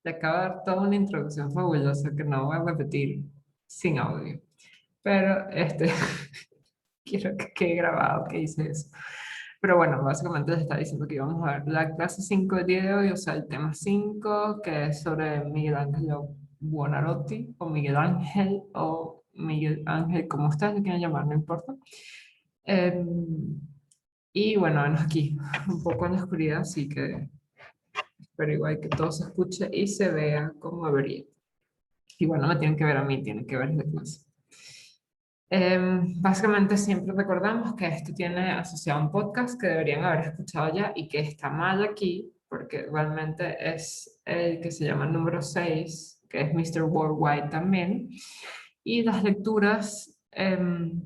Le acabo de dar toda una introducción fabulosa que no voy a repetir sin audio. Pero quiero que quede grabado que hice eso. Pero bueno, básicamente les estaba diciendo que íbamos a ver la clase 5 del día de hoy, o sea, el tema 5 que es sobre Miguel Ángel Buonarroti, o Miguel Ángel, como ustedes le quieran llamar, no importa. Em, y bueno, bueno, aquí, un poco en la oscuridad, así que pero igual que todo se escuche y se vea como debería. Igual no me tienen que ver a mí, tienen que ver la clase. Básicamente siempre recordamos que esto tiene asociado un podcast que deberían haber escuchado ya y que está mal aquí, porque realmente es el que se llama el número 6 que es Mr. Worldwide también. Y las lecturas,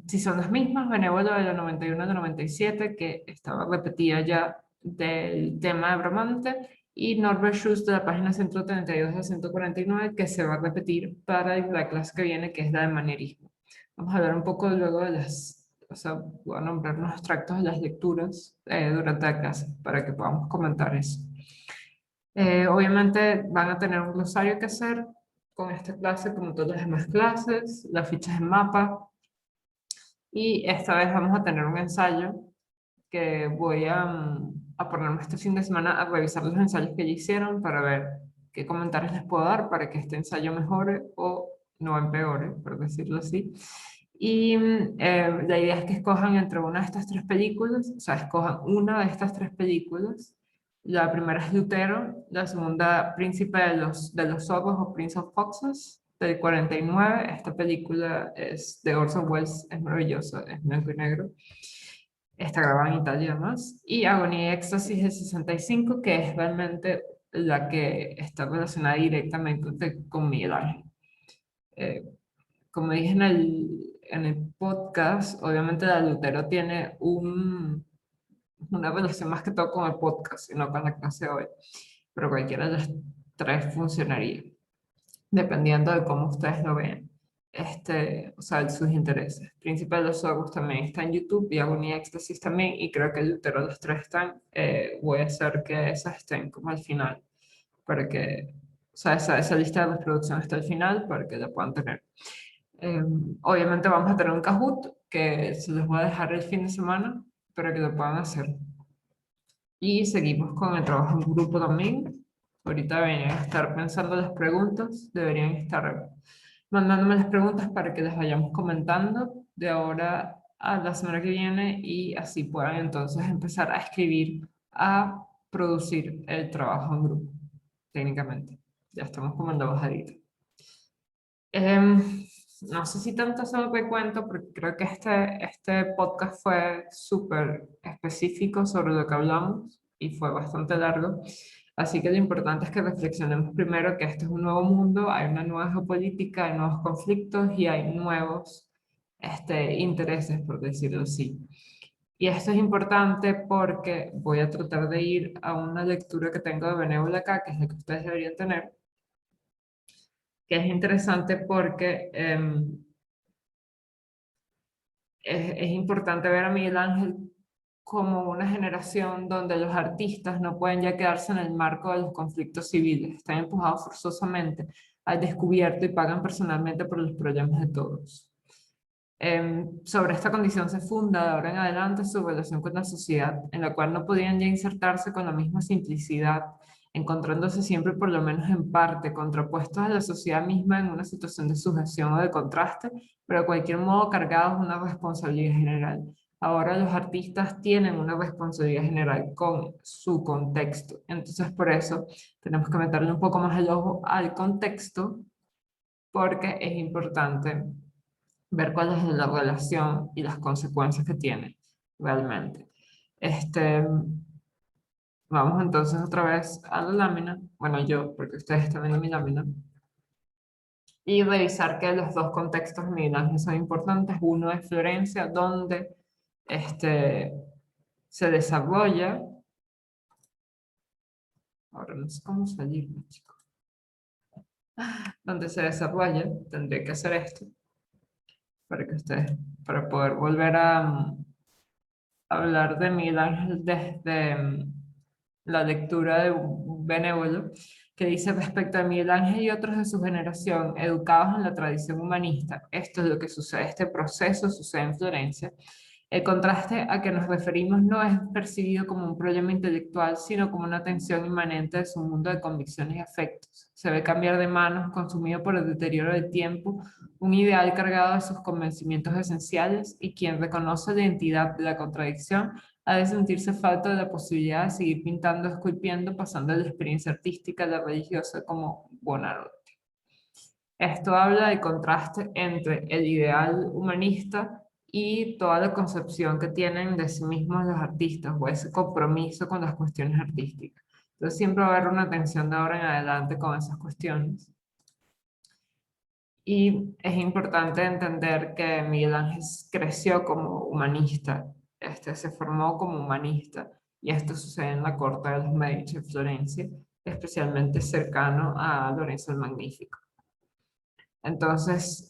si son las mismas, Benévolo de la 91 a la 97, que estaba repetida ya del tema de Bromante, y Norbert Schultz de la página 132 a 149, que se va a repetir para la clase que viene, que es la de manierismo. Vamos a hablar un poco luego de o sea, voy a nombrar unos extractos de las lecturas durante la clase para que podamos comentar eso. Obviamente van a tener un glosario que hacer con esta clase, como todas las demás clases, las fichas en mapa, y esta vez vamos a tener un ensayo que voy a ponerme este fin de semana a revisar los ensayos que ya hicieron para ver qué comentarios les puedo dar para que este ensayo mejore o no empeore, por decirlo así. Y la idea es que escojan entre una de estas tres películas, o sea, escojan una de estas tres películas. La primera es Lutero, la segunda Príncipe de los Zorros o Prince of Foxes, del 49. Esta película es de Orson Welles, es maravillosa, es blanco y negro. Está grabada en Italia además. Y Agonía y Éxtasis del 65, que es realmente la que está relacionada directamente con Miguel Ángel. Eh, Como dije en el podcast, obviamente la Lutero tiene una relación más que todo con el podcast y no con la clase de hoy, pero cualquiera de las tres funcionaría, dependiendo de cómo ustedes lo vean. O sea, de sus intereses. Príncipe de los Ojos también está en YouTube y Agonía y Éxtasis también, y creo que el Lutero los tres están. Voy a hacer que esas estén como al final, para que, o sea, esa lista de reproducción está al final para que la puedan tener. Obviamente vamos a tener un Kahoot que se los voy a dejar el fin de semana para que lo puedan hacer. Y seguimos con el trabajo en grupo también. Ahorita deberían estar pensando las preguntas, deberían estar mandándome las preguntas para que las vayamos comentando de ahora a la semana que viene y así puedan entonces empezar a escribir, a producir el trabajo en grupo, técnicamente. Ya estamos como en la bajadita. No sé si tanto se lo cuento, porque creo que este podcast fue súper específico sobre lo que hablamos y fue bastante largo. Así que lo importante es que reflexionemos primero que este es un nuevo mundo, hay una nueva geopolítica, hay nuevos conflictos y hay nuevos intereses, por decirlo así. Y esto es importante porque voy a tratar de ir a una lectura que tengo de Benévola acá, que es la que ustedes deberían tener, que es interesante porque es importante ver a Miguel Ángel como una generación donde los artistas no pueden ya quedarse en el marco de los conflictos civiles, están empujados forzosamente al descubierto y pagan personalmente por los problemas de todos. Sobre esta condición se funda de ahora en adelante su relación con la sociedad, en la cual no podían ya insertarse con la misma simplicidad, encontrándose siempre por lo menos en parte contrapuestos a la sociedad misma en una situación de sujeción o de contraste, pero de cualquier modo cargados de una responsabilidad general. Ahora los artistas tienen una responsabilidad general con su contexto, entonces por eso tenemos que meterle un poco más el ojo al contexto, porque es importante ver cuál es la relación y las consecuencias que tiene realmente. Este, Vamos entonces otra vez a la lámina, bueno yo, porque ustedes están viendo mi lámina, y revisar que los dos contextos milanos son importantes. Uno es Florencia, donde este, se desarrolla, ahora no sé cómo salirme, chicos, donde se desarrolla, tendré que hacer esto, para que ustedes, para poder volver a hablar de Miguel Ángel desde la lectura de Benévolo. que dice: respecto a Miguel Ángel y otros de su generación, educados en la tradición humanista, esto es lo que sucede, este proceso sucede en Florencia. El contraste a que nos referimos no es percibido como un problema intelectual, sino como una tensión inmanente de su mundo de convicciones y afectos. Se ve cambiar de manos, consumido por el deterioro del tiempo, un ideal cargado de sus convencimientos esenciales, y quien reconoce la identidad de la contradicción ha de sentirse falta de la posibilidad de seguir pintando, esculpiendo, pasando de la experiencia artística a la religiosa como Buonarroti. Esto habla del contraste entre el ideal humanista y toda la concepción que tienen de sí mismos los artistas, o ese compromiso con las cuestiones artísticas. Entonces siempre va a haber una tensión de ahora en adelante con esas cuestiones. Y es importante entender que Miguel Ángel creció como humanista, se formó como humanista, y esto sucede en la corte de los Medici de Florencia, especialmente cercano a Lorenzo el Magnífico. Entonces,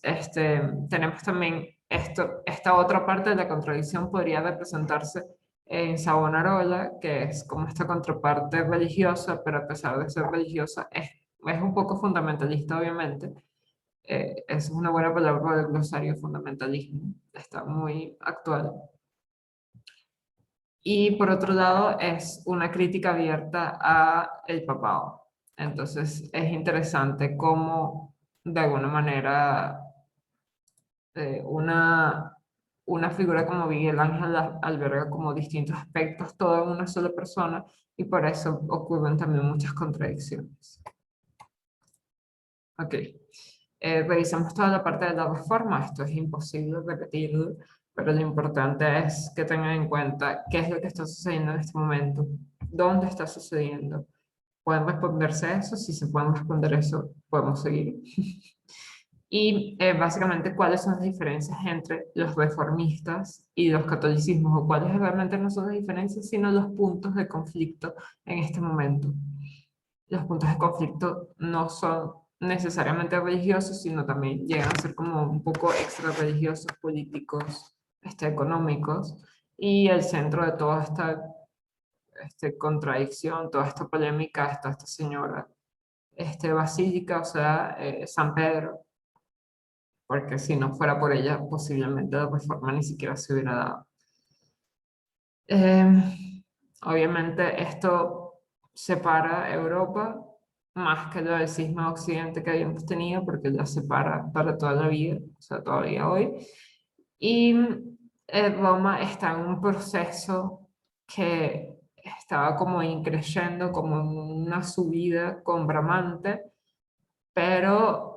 tenemos también esta otra parte de la contradicción podría representarse en Savonarola, que es como esta contraparte religiosa, pero a pesar de ser religiosa, es un poco fundamentalista, obviamente. Es una buena palabra para el glosario, fundamentalismo, está muy actual. Y por otro lado, es una crítica abierta a el papado. Entonces, es interesante cómo, de alguna manera, una figura como Miguel Ángel alberga como distintos aspectos, todo en una sola persona, y por eso ocurren también muchas contradicciones. Ok. Revisamos toda la parte de la reforma. Esto es imposible repetirlo, pero lo importante es que tengan en cuenta qué es lo que está sucediendo en este momento, dónde está sucediendo. ¿Pueden responderse a eso? Si se pueden responder eso, podemos seguir. Y básicamente, ¿cuáles son las diferencias entre los reformistas y los catolicismos? O cuáles realmente no son las diferencias, sino los puntos de conflicto en este momento. Los puntos de conflicto no son necesariamente religiosos, sino también llegan a ser como un poco extra religiosos, políticos, económicos, y el centro de toda esta contradicción, toda esta polémica está esta señora basílica, o sea, San Pedro, porque si no fuera por ella, posiblemente la reforma ni siquiera se hubiera dado. Obviamente esto separa Europa más que lo del cisma de Occidente que habíamos tenido, porque la separa para toda la vida, o sea, todavía hoy. Y Roma está en un proceso que estaba como increyendo, como en una subida con Bramante, pero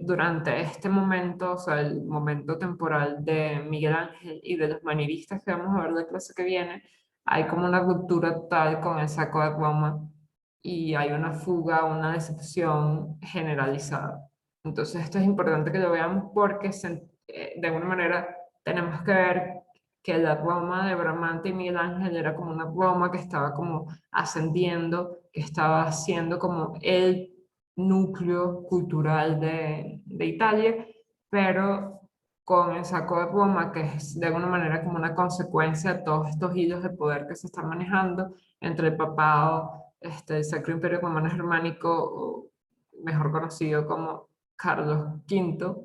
durante este momento, o sea, el momento temporal de Miguel Ángel y de los manieristas que vamos a ver la clase que viene, hay como una ruptura total con el saco de Roma y hay una fuga, una decepción generalizada. Entonces esto es importante que lo veamos porque de alguna manera tenemos que ver que la Roma de Bramante y Miguel Ángel era como una Roma que estaba como ascendiendo, que estaba siendo como el núcleo cultural de Italia, pero con el saco de Roma, que es de alguna manera como una consecuencia de todos estos hilos de poder que se están manejando entre el papado, el Sacro Imperio Romano Germánico, o mejor conocido como Carlos V,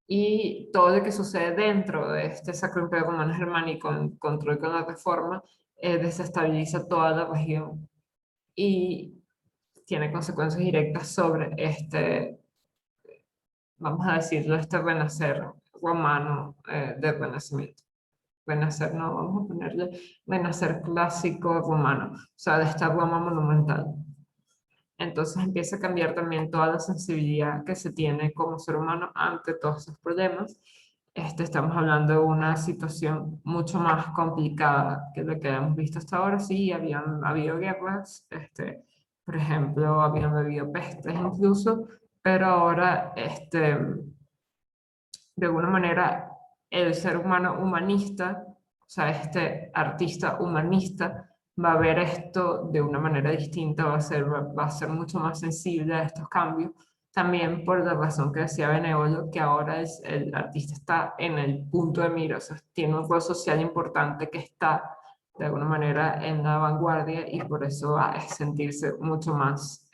y todo lo que sucede dentro de este Sacro Imperio Romano Germánico en control con la Reforma, desestabiliza toda la región y tiene consecuencias directas sobre vamos a decirlo, este renacer romano del Renacimiento. Renacer, no, vamos a ponerle renacer clásico romano, o sea, de esta Roma monumental. Entonces empieza a cambiar también toda la sensibilidad que se tiene como ser humano ante todos esos problemas. Estamos hablando de una situación mucho más complicada que lo que hemos visto hasta ahora. Sí, habían habido guerras, por ejemplo, habían habido pestes incluso, pero ahora, de alguna manera, el ser humano humanista, o sea, este artista humanista, va a ver esto de una manera distinta, va a ser mucho más sensible a estos cambios, también por la razón que decía Benevolo, que ahora el artista está en el punto de mira, o sea, tiene un rol social importante que está de alguna manera en la vanguardia y por eso va a sentirse mucho más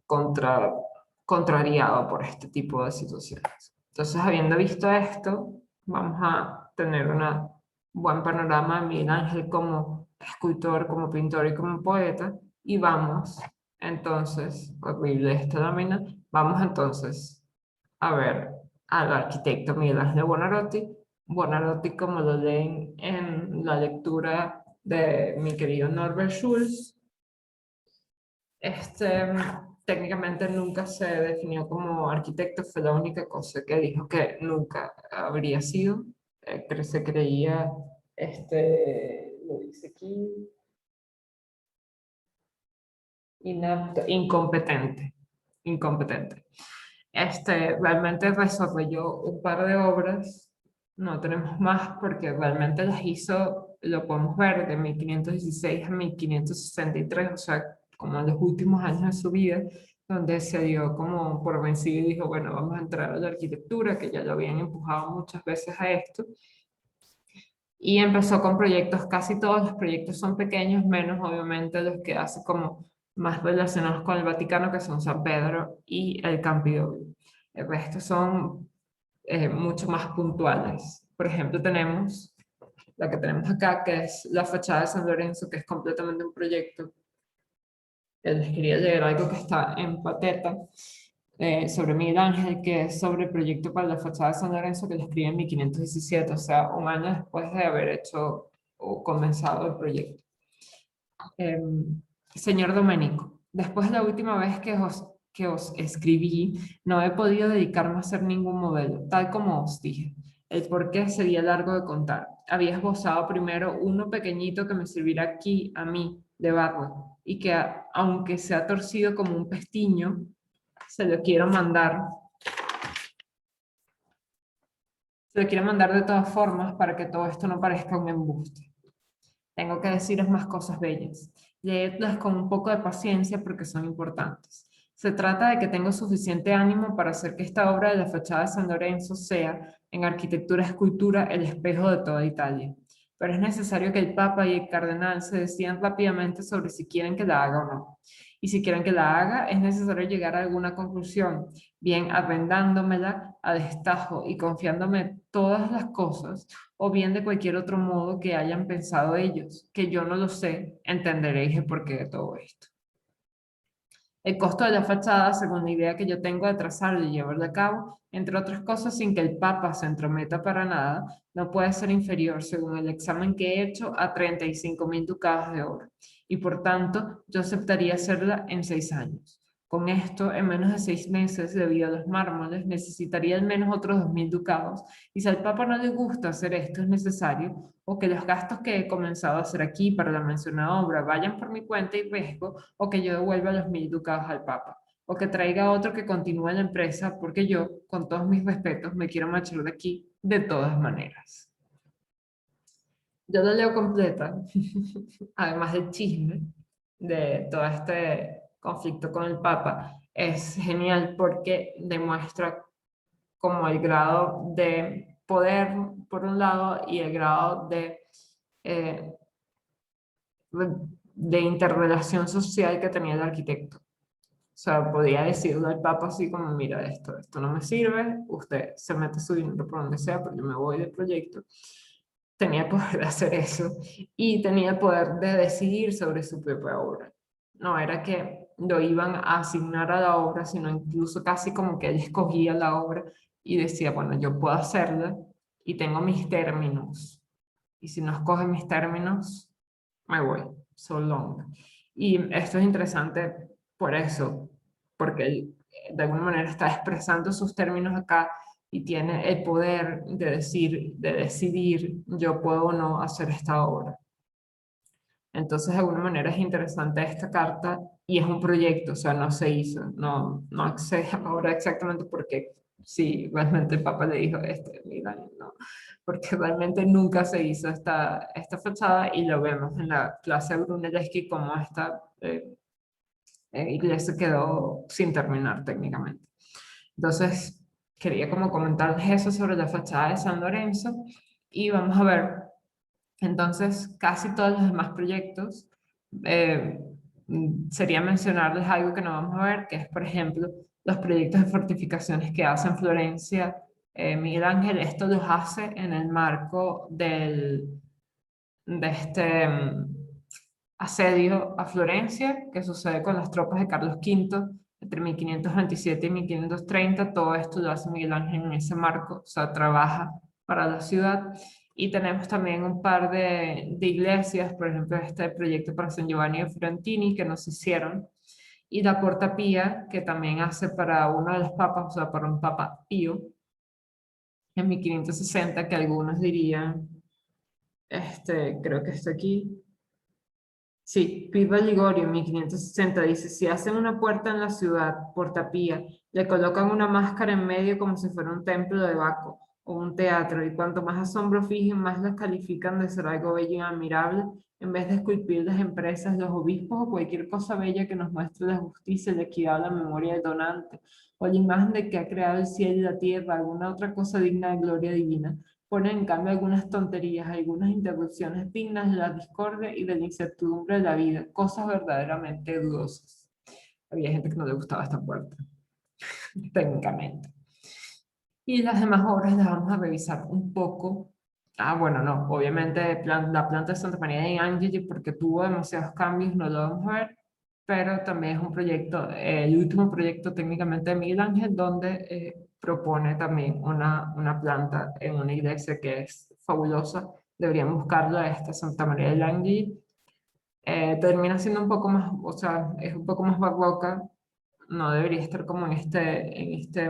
contra, contrariado por este tipo de situaciones. Entonces, habiendo visto esto, vamos a tener un buen panorama de Miguel Ángel como escultor, como pintor y como poeta, y vamos entonces, horrible esta lámina, vamos entonces a ver al arquitecto Miguel Ángel Buonarroti. Buonarroti, como lo leen en la lectura de mi querido Norbert Schulz, este, técnicamente nunca se definió como arquitecto, fue la única cosa que dijo que nunca habría sido. Se creía, lo dice aquí, inapto, incompetente, incompetente. Realmente desarrolló un par de obras, no tenemos más porque realmente las hizo, lo podemos ver, de 1516 a 1563, o sea, como en los últimos años de su vida, donde se dio como por vencido y dijo, bueno, vamos a entrar a la arquitectura, que ya lo habían empujado muchas veces a esto, y empezó con proyectos, casi todos los proyectos son pequeños, menos obviamente los que hace como más relacionados con el Vaticano, que son San Pedro y el Campidoglio. El resto son mucho más puntuales. Por ejemplo, tenemos la que tenemos acá, que es la fachada de San Lorenzo, que es completamente un proyecto. Les quería leer algo que está en Pateta, sobre Miguel Ángel, que es sobre el proyecto para la fachada de San Lorenzo, que lo escribe en 1517, o sea, un año después de haber hecho o comenzado el proyecto. Señor Domenico, después de la última vez que os escribí, no he podido dedicarme a hacer ningún modelo, tal como os dije. El porqué sería largo de contar. Había esbozado primero uno pequeñito que me servirá aquí a mí de barro y que aunque se ha torcido como un pestiño, se lo quiero mandar. Se lo quiero mandar de todas formas para que todo esto no parezca un embuste. Tengo que deciros más cosas bellas. Leedlas con un poco de paciencia porque son importantes. Se trata de que tengo suficiente ánimo para hacer que esta obra de la fachada de San Lorenzo sea, en arquitectura escultura, el espejo de toda Italia. Pero es necesario que el Papa y el Cardenal se decidan rápidamente sobre si quieren que la haga o no. Y si quieren que la haga, es necesario llegar a alguna conclusión, bien arrendándomela a destajo y confiándome todas las cosas, o bien de cualquier otro modo que hayan pensado ellos, que yo no lo sé, entenderéis el porqué de todo esto. El costo de la fachada, según la idea que yo tengo de trazarla y llevarla a cabo, entre otras cosas sin que el Papa se entrometa para nada, no puede ser inferior, según el examen que he hecho, a 35.000 ducados de oro, y por tanto yo aceptaría hacerla en 6 años. Con esto, en menos de 6 meses, debido a los mármoles, necesitaría al menos otros 2.000 ducados, y si al Papa no le gusta hacer esto es necesario, o que los gastos que he comenzado a hacer aquí para la mencionada obra vayan por mi cuenta y riesgo, o que yo devuelva los 1.000 ducados al Papa, o que traiga otro que continúe la empresa, porque yo, con todos mis respetos, me quiero marchar de aquí de todas maneras. Yo la leo completa, además del chisme de todo este conflicto con el Papa. Es genial porque demuestra como el grado de poder, por un lado, y el grado eh, de interrelación social que tenía el arquitecto. O sea, podía decirle al Papa así como, mira, esto no me sirve, usted se mete su dinero por donde sea, pero yo me voy del proyecto. Tenía el poder de hacer eso y tenía el poder de decidir sobre su propia obra. No era que lo iban a asignar a la obra, sino incluso casi como que él escogía la obra y decía, bueno, yo puedo hacerla y tengo mis términos. Y si no escoge mis términos, me voy, so long. Y esto es interesante por eso, porque él de alguna manera está expresando sus términos acá y tiene el poder de decir, de decidir, yo puedo o no hacer esta obra. Entonces, de alguna manera es interesante esta carta y es un proyecto, o sea, no se hizo, no sé ahora exactamente por qué, si realmente el Papa le dijo, mira, no, porque realmente nunca se hizo esta fachada y lo vemos en la clase de Brunelleschi como esta iglesia quedó sin terminar técnicamente. Entonces, quería como comentarles eso sobre la fachada de San Lorenzo y vamos a ver Entonces, casi todos los demás proyectos, eh, sería mencionarles algo que no vamos a ver, que es, por ejemplo, los proyectos de fortificaciones que hace en Florencia Miguel Ángel. Esto los hace en el marco de este asedio a Florencia, que sucede con las tropas de Carlos V entre 1527 y 1530. Todo esto lo hace Miguel Ángel en ese marco, o sea, trabaja para la ciudad. Y tenemos también un par de iglesias, por ejemplo, este proyecto para San Giovanni de Frontini que nos hicieron, y la Porta Pía, que también hace para uno de los papas, o sea, para un papa Pío, en 1560, que algunos dirían, creo que está aquí. Sí, Pipa Ligorio, en 1560, dice: si hacen una puerta en la ciudad, Porta Pía, le colocan una máscara en medio como si fuera un templo de Baco o un teatro, y cuanto más asombro fijen, más las califican de ser algo bello y admirable, en vez de esculpir las empresas, los obispos o cualquier cosa bella que nos muestre la justicia, la equidad, la memoria del donante, o la imagen de que ha creado el cielo y la tierra, alguna otra cosa digna de gloria divina. Ponen en cambio algunas tonterías, algunas interrupciones dignas de la discordia y de la incertidumbre de la vida, cosas verdaderamente dudosas. Había gente que no le gustaba esta puerta, técnicamente. Y las demás obras las vamos a revisar un poco. Ah, bueno, no, obviamente la planta de Santa María de Angeli, porque tuvo demasiados cambios, no lo vamos a ver, pero también es un proyecto, el último proyecto técnicamente de Miguel Ángel, donde propone también una planta en una iglesia que es fabulosa. Deberían buscarla, esta Santa María de Angeli. Termina siendo un poco más, o sea, es un poco más barroca, no debería estar como en este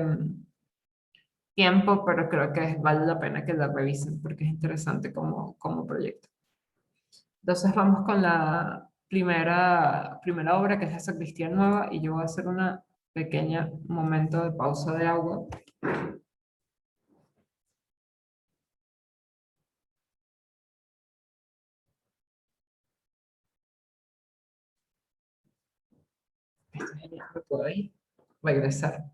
tiempo, pero creo que vale la pena que la revisen porque es interesante como proyecto. Entonces vamos con la primera obra, que es la Sacristía Nueva, y yo voy a hacer una pequeña momento de pausa de agua. ¿Me puedo ir? Regresar.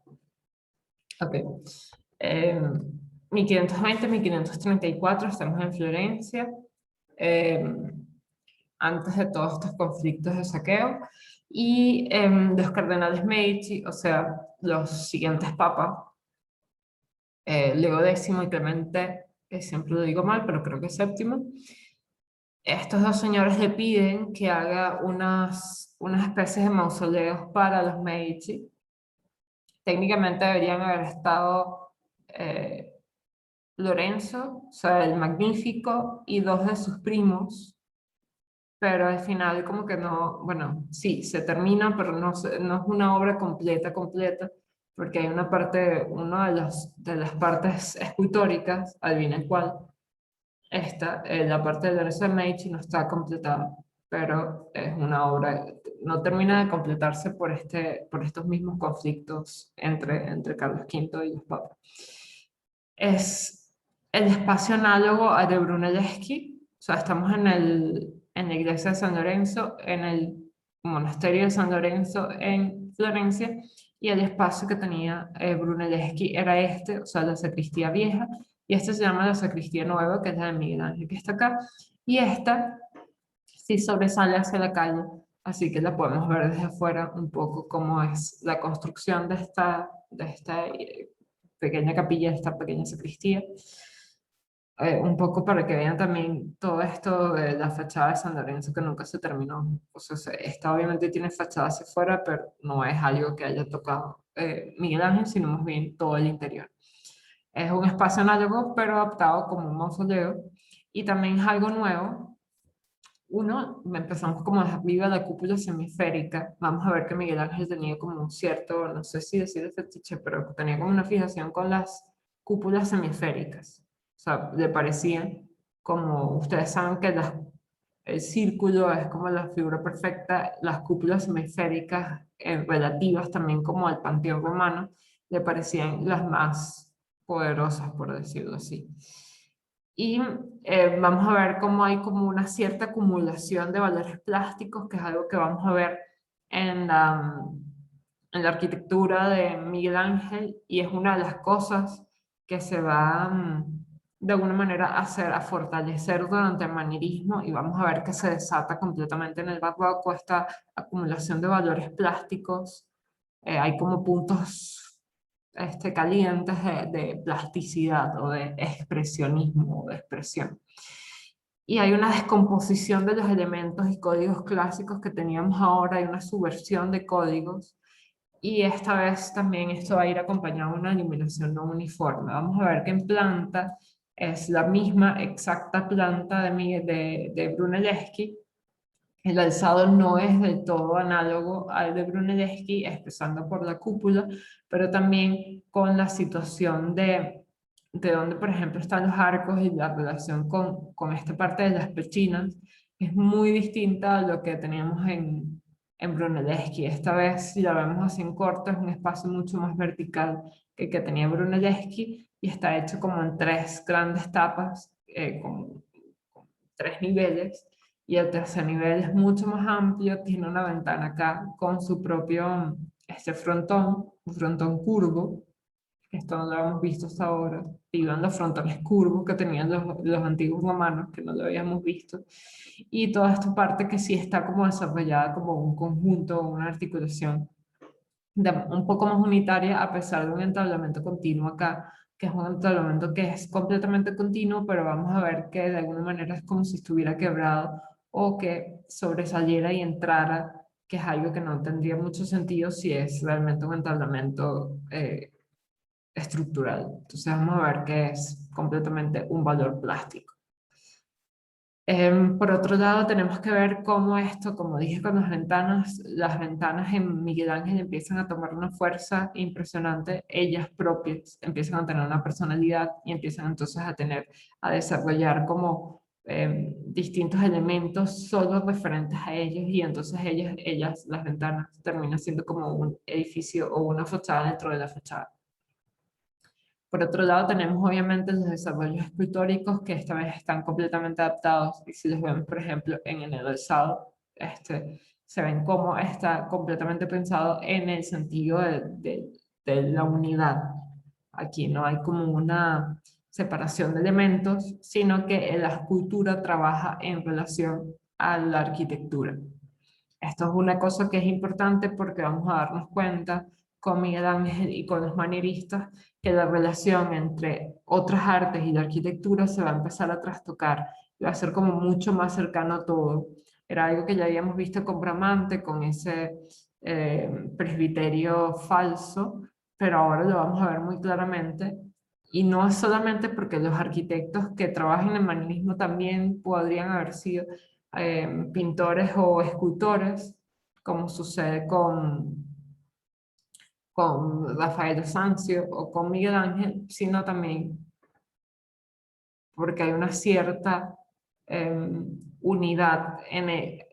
Ok. Eh, 1520, 1534, estamos en Florencia. Eh, Antes de todos estos conflictos de saqueo, y los cardenales Medici, o sea, los siguientes papas, Leo X y Clemente, siempre lo digo mal, pero creo que es séptimo, estos dos señores le piden que haga unas especies de mausoleos para los Medici. Técnicamente deberían haber estado eh, Lorenzo, o sea, el Magnífico, y dos de sus primos, pero al final como que no, bueno, sí, se termina, pero no es una obra completa, completa, porque hay una parte, una de las partes escultóricas, adivinen cuál, la parte de Lorenzo de Medici no está completada, pero es una obra, no termina de completarse por estos mismos conflictos entre Carlos V y los papas. Es el espacio análogo al de Brunelleschi, o sea, estamos en la iglesia de San Lorenzo, en el monasterio de San Lorenzo en Florencia, y el espacio que tenía Brunelleschi era o sea, la sacristía vieja, y esta se llama la sacristía nueva, que es la de Miguel Ángel, que está acá, y esta sí sobresale hacia la calle, así que la podemos ver desde afuera un poco cómo es la construcción de esta pequeña capilla, de esta pequeña sacristía. Un poco para que vean también todo esto de la fachada de San Lorenzo que nunca se terminó. O sea, esta obviamente tiene fachada hacia afuera, pero no es algo que haya tocado Miguel Ángel, sino más bien todo el interior. Es un espacio análogo, pero adaptado como un mausoleo, y también es algo nuevo. Uno, empezamos como desde arriba, la cúpula semisférica. Vamos a ver que Miguel Ángel tenía como un cierto, no sé si decir fetiche, pero tenía como una fijación con las cúpulas semisféricas. O sea, le parecían como, ustedes saben que el círculo es como la figura perfecta, las cúpulas semisféricas relativas también como al panteón romano, le parecían las más poderosas, por decirlo así. Y vamos a ver cómo hay como una cierta acumulación de valores plásticos, que es algo que vamos a ver en la arquitectura de Miguel Ángel, y es una de las cosas que se va de alguna manera a fortalecer durante el manierismo, y vamos a ver que se desata completamente en el barroco esta acumulación de valores plásticos. Hay como puntos calientes de plasticidad o de expresionismo o de expresión. Y hay una descomposición de los elementos y códigos clásicos que teníamos ahora, hay una subversión de códigos, y esta vez también esto va a ir acompañado de una iluminación no uniforme. Vamos a ver que en planta es la misma exacta planta de Brunelleschi. El alzado no es del todo análogo al de Brunelleschi, empezando por la cúpula, pero también con la situación de donde, por ejemplo, están los arcos y la relación con esta parte de las pechinas, es muy distinta a lo que teníamos en Brunelleschi. Esta vez, si la vemos así en corto, es un espacio mucho más vertical que el que tenía Brunelleschi, y está hecho como en tres grandes tapas, con tres niveles, y el tercer nivel es mucho más amplio, tiene una ventana acá con su propio frontón, un frontón curvo. Esto no lo habíamos visto hasta ahora. Iban los frontones curvos que tenían los antiguos romanos, que no lo habíamos visto. Y toda esta parte que sí está como desarrollada como un conjunto, una articulación un poco más unitaria, a pesar de un entablamento continuo acá, que es un entablamento que es completamente continuo, pero vamos a ver que de alguna manera es como si estuviera quebrado o que sobresaliera y entrara, que es algo que no tendría mucho sentido si es realmente un entablamento estructural. Entonces vamos a ver que es completamente un valor plástico. Por otro lado, tenemos que ver cómo esto, como dije con las ventanas en Miguel Ángel empiezan a tomar una fuerza impresionante, ellas propias empiezan a tener una personalidad y empiezan entonces a desarrollar como distintos elementos solo referentes a ellos, y entonces las ventanas, terminan siendo como un edificio o una fachada dentro de la fachada. Por otro lado, tenemos obviamente los desarrollos escultóricos que esta vez están completamente adaptados, y si los vemos, por ejemplo, en el alzado, se ven como está completamente pensado en el sentido de la unidad. Aquí no hay como una separación de elementos, sino que la escultura trabaja en relación a la arquitectura. Esto es una cosa que es importante porque vamos a darnos cuenta con Miguel Ángel y con los manieristas que la relación entre otras artes y la arquitectura se va a empezar a trastocar y va a ser como mucho más cercano a todo. Era algo que ya habíamos visto con Bramante, con ese presbiterio falso, pero ahora lo vamos a ver muy claramente. Y no es solamente porque los arquitectos que trabajan en el manierismo también podrían haber sido pintores o escultores, como sucede con Rafael Sanzio o con Miguel Ángel, sino también porque hay una cierta unidad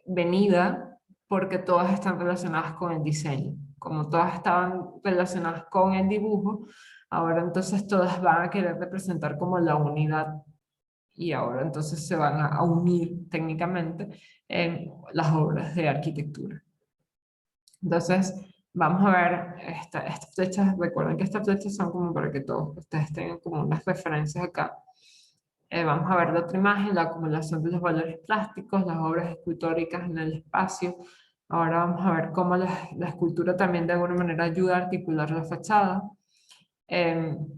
venida, porque todas están relacionadas con el diseño. Como todas estaban relacionadas con el dibujo, ahora entonces todas van a querer representar como la unidad, y ahora entonces se van a unir técnicamente en las obras de arquitectura. Entonces, vamos a ver estas flechas. Recuerden que estas flechas son como para que todos ustedes tengan como unas referencias acá. Vamos a ver la otra imagen, la acumulación de los valores plásticos, las obras escultóricas en el espacio. Ahora vamos a ver cómo la escultura también de alguna manera ayuda a articular la fachada.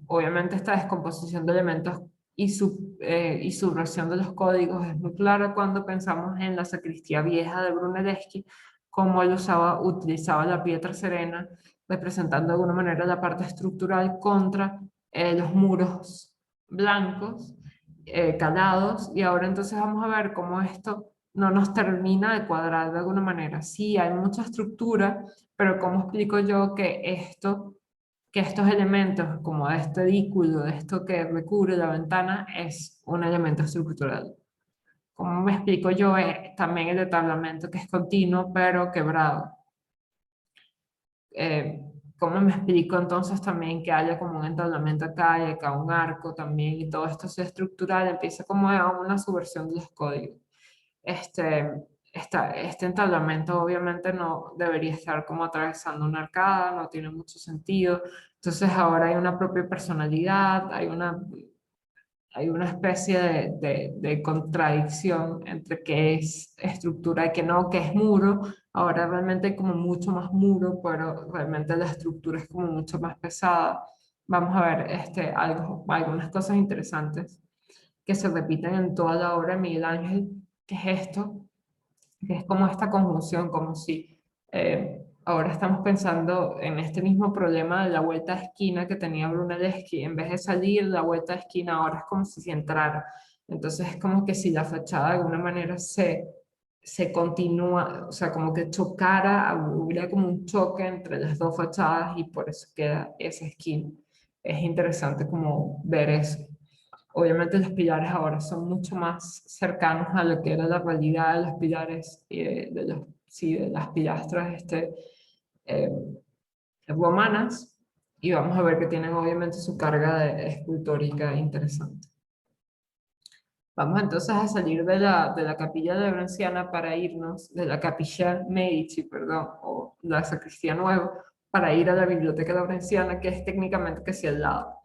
Obviamente esta descomposición de elementos y subversión de los códigos es muy clara cuando pensamos en la sacristía vieja de Brunelleschi, cómo él utilizaba la pietra serena, representando de alguna manera la parte estructural contra los muros blancos, calados, y ahora entonces vamos a ver cómo esto no nos termina de cuadrar de alguna manera. Sí, hay mucha estructura, pero ¿cómo explico yo que estos elementos, como este edículo, de esto que recubre la ventana, es un elemento estructural? ¿Cómo me explico yo también el entablamento que es continuo pero quebrado? Eh, ¿Cómo me explico entonces también que haya como un entablamento acá y acá un arco también, y todo esto sea estructural? Empieza como a una subversión de los códigos. Este entablamento obviamente no debería estar como atravesando una arcada, no tiene mucho sentido. Entonces ahora hay una propia personalidad, hay una hay una especie de contradicción entre qué es estructura y qué no, qué es muro. Ahora realmente hay como mucho más muro, pero realmente la estructura es como mucho más pesada. Vamos a ver algunas cosas interesantes que se repiten en toda la obra de Miguel Ángel, que es esto, que es como esta conjunción, como si ahora estamos pensando en este mismo problema de la vuelta de esquina que tenía Brunelleschi. En vez de salir la vuelta de esquina, ahora es como si entrara. Entonces es como que si la fachada de alguna manera se continúa, o sea, como que chocara, hubiera como un choque entre las dos fachadas y por eso queda esa esquina. Es interesante como ver eso. Obviamente los pilares ahora son mucho más cercanos a lo que era la realidad de los pilares y sí, de las pilastras eh, romanas, y vamos a ver que tienen obviamente su carga escultórica interesante. Vamos entonces a salir de la capilla laurenciana para irnos, de la capilla Medici, perdón, o la sacristía nueva, para ir a la biblioteca laurenciana, que es técnicamente que sí al lado.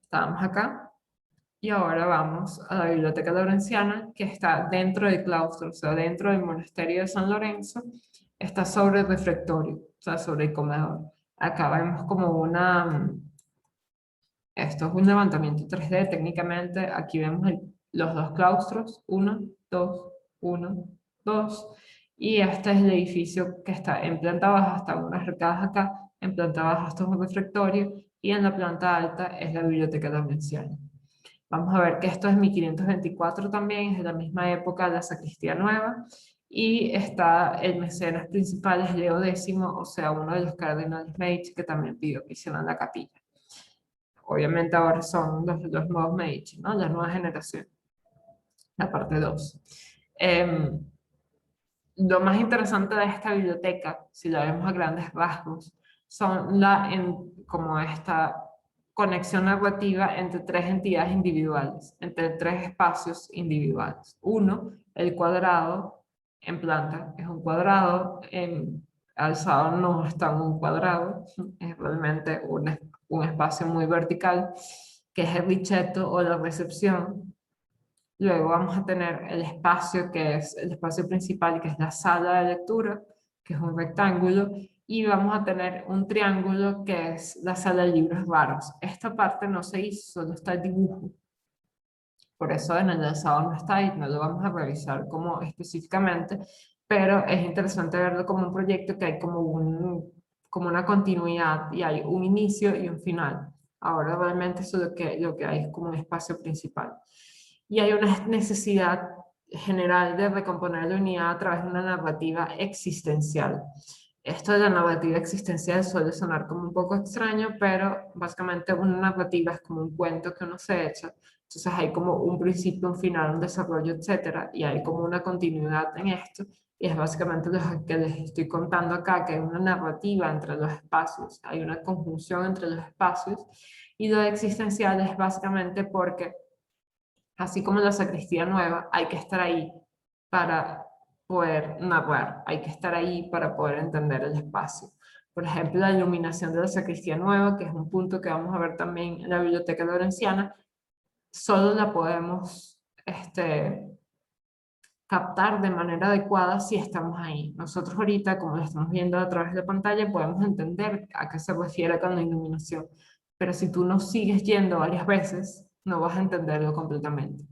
Estábamos acá. Y ahora vamos a la Biblioteca Laurenciana, que está dentro del claustro, o sea, dentro del monasterio de San Lorenzo, está sobre el refectorio, o sea, sobre el comedor. Acá vemos como esto es un levantamiento 3D técnicamente, aquí vemos los dos claustros, uno, dos, uno, dos, y este es el edificio que está en planta baja, hasta unas arcadas acá, en planta baja esto es un refectorio, y en la planta alta es la Biblioteca Laurenciana. Vamos a ver que esto es 1524 también, es de la misma época de la sacristía nueva, y está el mecenas principal, es Leo X, o sea, uno de los cardenales Medici, que también pidió que hicieran la capilla. Obviamente ahora son los nuevos Medici, ¿no? La nueva generación, la parte 2. Lo más interesante de esta biblioteca, si la vemos a grandes rasgos, son como esta conexión narrativa entre tres entidades individuales, entre tres espacios individuales. Uno, el cuadrado en planta, es un cuadrado, en alzado no está en un cuadrado, es realmente un espacio muy vertical, que es el richeto o la recepción. Luego vamos a tener el espacio que es el espacio principal, que es la sala de lectura, que es un rectángulo, y vamos a tener un triángulo que es la sala de libros raros. Esta parte no se hizo, solo está el dibujo. Por eso en el alzado no está ahí, no lo vamos a revisar como específicamente, pero es interesante verlo como un proyecto que hay como una continuidad y hay un inicio y un final. Ahora realmente eso lo que hay es como un espacio principal. Y hay una necesidad general de recomponer la unidad a través de una narrativa existencial. Esto de la narrativa existencial suele sonar como un poco extraño, pero básicamente una narrativa es como un cuento que uno se echa. Entonces hay como un principio, un final, un desarrollo, etcétera, y hay como una continuidad en esto. Y es básicamente lo que les estoy contando acá, que hay una narrativa entre los espacios, hay una conjunción entre los espacios. Y lo existencial es básicamente porque así como la sacristía nueva, hay que estar ahí para poder narrar, hay que estar ahí para poder entender el espacio. Por ejemplo, la iluminación de la sacristía nueva, que es un punto que vamos a ver también en la Biblioteca Laurenciana, solo la podemos captar de manera adecuada si estamos ahí. Nosotros ahorita, como lo estamos viendo a través de pantalla, podemos entender a qué se refiere con la iluminación, pero si tú no sigues yendo varias veces, no vas a entenderlo completamente.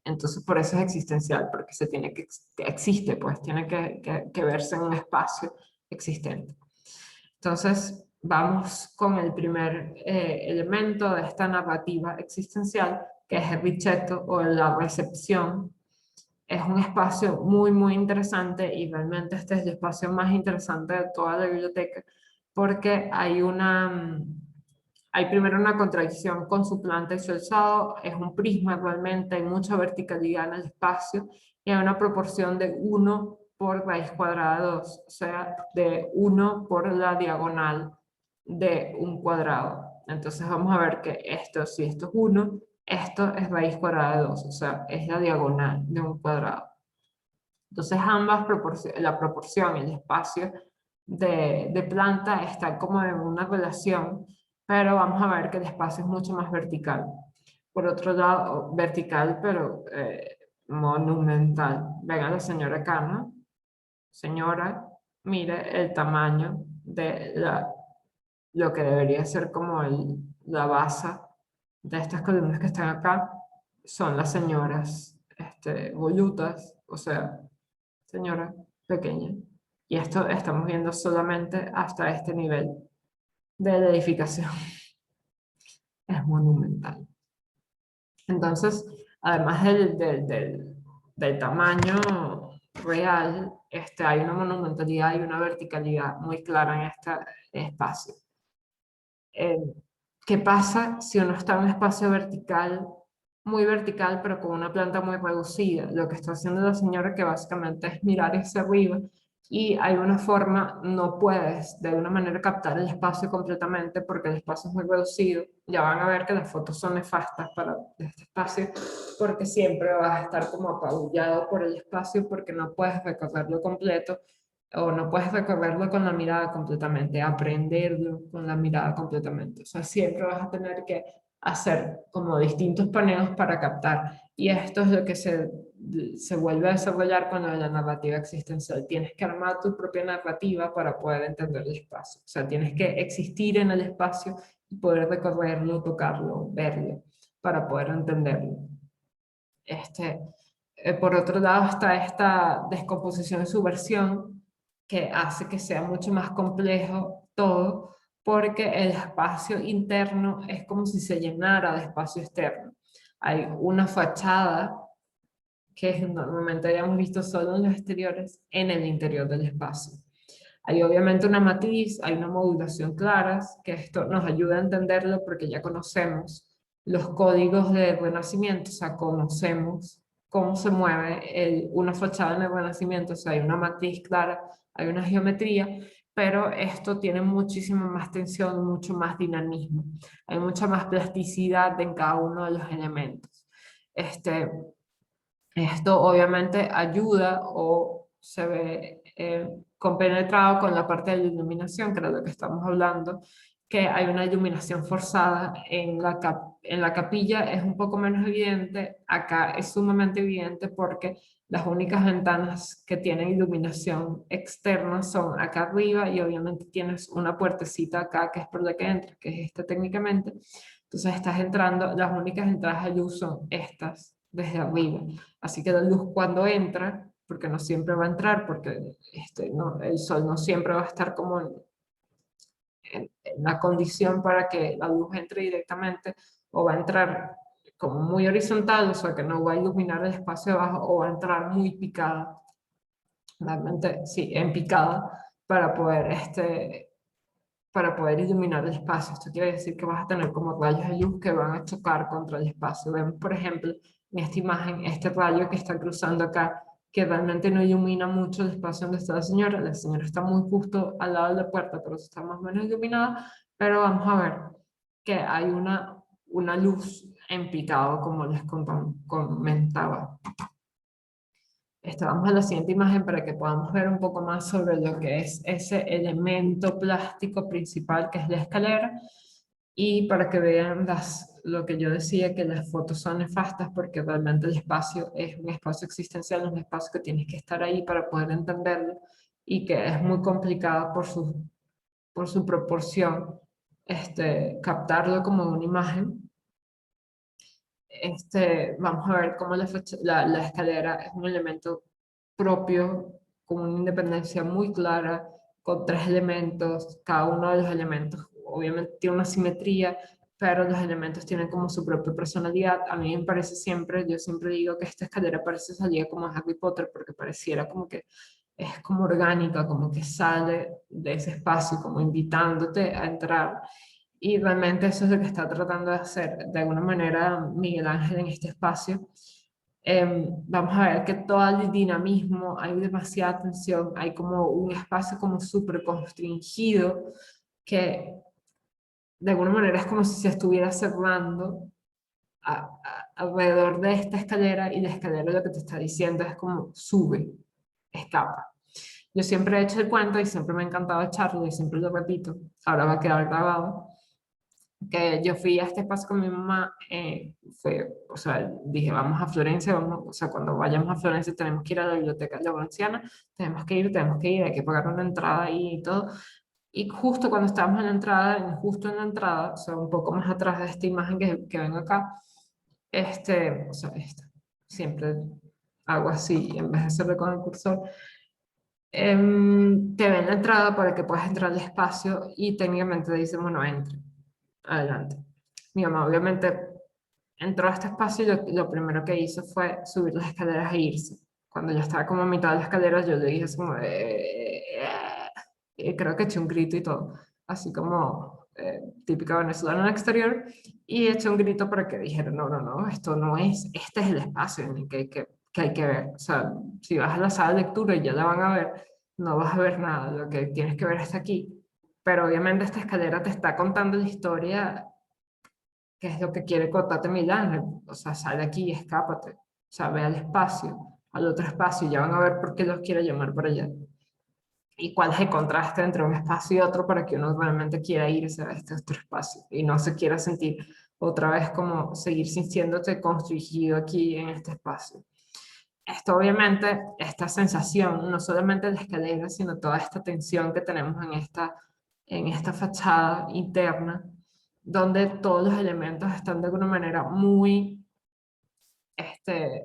Entonces por eso es existencial, porque se tiene existe, pues tiene que verse en un espacio existente. Entonces vamos con el primer elemento de esta narrativa existencial, que es el richeto o la recepción. Es un espacio muy interesante y realmente este es el espacio más interesante de toda la biblioteca, porque hay primero una contradicción con su planta y su alzado, es un prisma realmente, hay mucha verticalidad en el espacio y hay una proporción de 1 por raíz cuadrada de 2, o sea, de 1 por la diagonal de un cuadrado. Entonces vamos a ver que si esto es 1, esto es raíz cuadrada de 2, o sea, es la diagonal de un cuadrado. Entonces ambas la proporción y el espacio de planta están como en una relación, pero vamos a ver que el espacio es mucho más vertical. Por otro lado, vertical, pero monumental. Ven a la señora acá, ¿no? Señora, mire el tamaño de lo que debería ser como la base de estas columnas que están acá. Son las señoras volutas, o sea, señora pequeña. Y esto estamos viendo solamente hasta este nivel de la edificación. Es monumental. Entonces, además del tamaño real, hay una monumentalidad y una verticalidad muy clara en este espacio. Eh, ¿Qué pasa si uno está en un espacio vertical, muy vertical, pero con una planta muy reducida? Lo que está haciendo la señora que básicamente es mirar hacia arriba y hay una forma, no puedes de alguna manera captar el espacio completamente porque el espacio es muy reducido. Ya van a ver que las fotos son nefastas para este espacio porque siempre vas a estar como apabullado por el espacio porque no puedes recorrerlo completo o no puedes recorrerlo con la mirada completamente, aprenderlo con la mirada completamente. O sea, siempre vas a tener que hacer como distintos paneos para captar. Y esto es lo que se vuelve a desarrollar con la narrativa existencial. Tienes que armar tu propia narrativa para poder entender el espacio. O sea, tienes que existir en el espacio y poder recorrerlo, tocarlo, verlo, para poder entenderlo. Por otro lado está esta descomposición y subversión que hace que sea mucho más complejo todo, porque el espacio interno es como si se llenara de espacio externo. Hay una fachada que normalmente habíamos visto solo en los exteriores, en el interior del espacio. Hay obviamente una matriz, hay una modulación claras, que esto nos ayuda a entenderlo porque ya conocemos los códigos de Renacimiento, o sea, conocemos cómo se mueve una fachada en el Renacimiento, o sea, hay una matriz clara, hay una geometría, pero esto tiene muchísima más tensión, mucho más dinamismo, hay mucha más plasticidad en cada uno de los elementos. Esto obviamente ayuda o se ve compenetrado con la parte de la iluminación, que era lo que estamos hablando, que hay una iluminación forzada en la capilla, es un poco menos evidente, acá es sumamente evidente porque las únicas ventanas que tienen iluminación externa son acá arriba y obviamente tienes una puertecita acá que es por la que entras, que es esta técnicamente. Entonces estás entrando, las únicas entradas de luz son estas, desde arriba. Así que la luz cuando entra, porque no siempre va a entrar, porque el sol no siempre va a estar como en la condición para que la luz entre directamente, o va a entrar como muy horizontal, o sea que no va a iluminar el espacio de abajo, o va a entrar muy picada, realmente sí, en picada, para poder iluminar el espacio. Esto quiere decir que vas a tener como rayos de luz que van a chocar contra el espacio. Vemos, por ejemplo, en esta imagen, este rayo que está cruzando acá, que realmente no ilumina mucho el espacio donde está la señora. La señora está muy justo al lado de la puerta, pero está más o menos iluminada. Pero vamos a ver que hay una luz en picado, como les comentaba. Vamos a la siguiente imagen para que podamos ver un poco más sobre lo que es ese elemento plástico principal que es la escalera y para que vean lo que yo decía, que las fotos son nefastas porque realmente el espacio es un espacio existencial, un espacio que tienes que estar ahí para poder entenderlo y que es muy complicado por su proporción, captarlo como una imagen. Vamos a ver cómo la escalera es un elemento propio, con una independencia muy clara, con tres elementos, cada uno de los elementos obviamente tiene una simetría, pero los elementos tienen como su propia personalidad. A mí me parece siempre, yo siempre digo que esta escalera parece salir como de Harry Potter, porque pareciera como que es como orgánica, como que sale de ese espacio, como invitándote a entrar. Y realmente eso es lo que está tratando de hacer de alguna manera Miguel Ángel en este espacio. Vamos a ver que todo el dinamismo, hay demasiada tensión, hay como un espacio como súper constringido que de alguna manera es como si se estuviera cerrando alrededor de esta escalera y la escalera lo que te está diciendo es como sube, escapa. Yo siempre he hecho el cuento y siempre me ha encantado echarlo y siempre lo repito, ahora va a quedar grabado que yo fui a este espacio con mi mamá, o sea, dije, vamos a Florencia, vamos, o sea, cuando vayamos a Florencia tenemos que ir a la biblioteca Lawrenciana, tenemos que ir, hay que pagar una entrada ahí y todo. Y justo cuando estábamos en la entrada, justo en la entrada, o sea, un poco más atrás de esta imagen que ven acá, o sea, siempre hago así, en vez de hacerlo con el cursor, te ven la entrada para que puedas entrar al espacio y técnicamente dice, bueno, entre, adelante. Mi mamá obviamente entró a este espacio y lo primero que hizo fue subir las escaleras e irse. Cuando ya estaba como a mitad de las escaleras, yo le dije así como, creo que eché un grito y todo, así como típica venezolana en el exterior, y eché un grito para que dijeran, no, no, no, esto no es, este es el espacio en el que hay que ver. O sea, si vas a la sala de lectura y ya la van a ver, no vas a ver nada, lo que tienes que ver está aquí. Pero obviamente esta escalera te está contando la historia, que es lo que quiere contarte Milán. O sea, sale aquí y escápate. O sea, ve al espacio, al otro espacio, y ya van a ver por qué los quiere llamar para allá. Y cuál es el contraste entre un espacio y otro para que uno realmente quiera irse a este otro espacio y no se quiera sentir otra vez como seguir sintiéndote constringido aquí en este espacio. Esto obviamente, esta sensación, no solamente de la escalera, sino toda esta tensión que tenemos en esta fachada interna, donde todos los elementos están de alguna manera muy,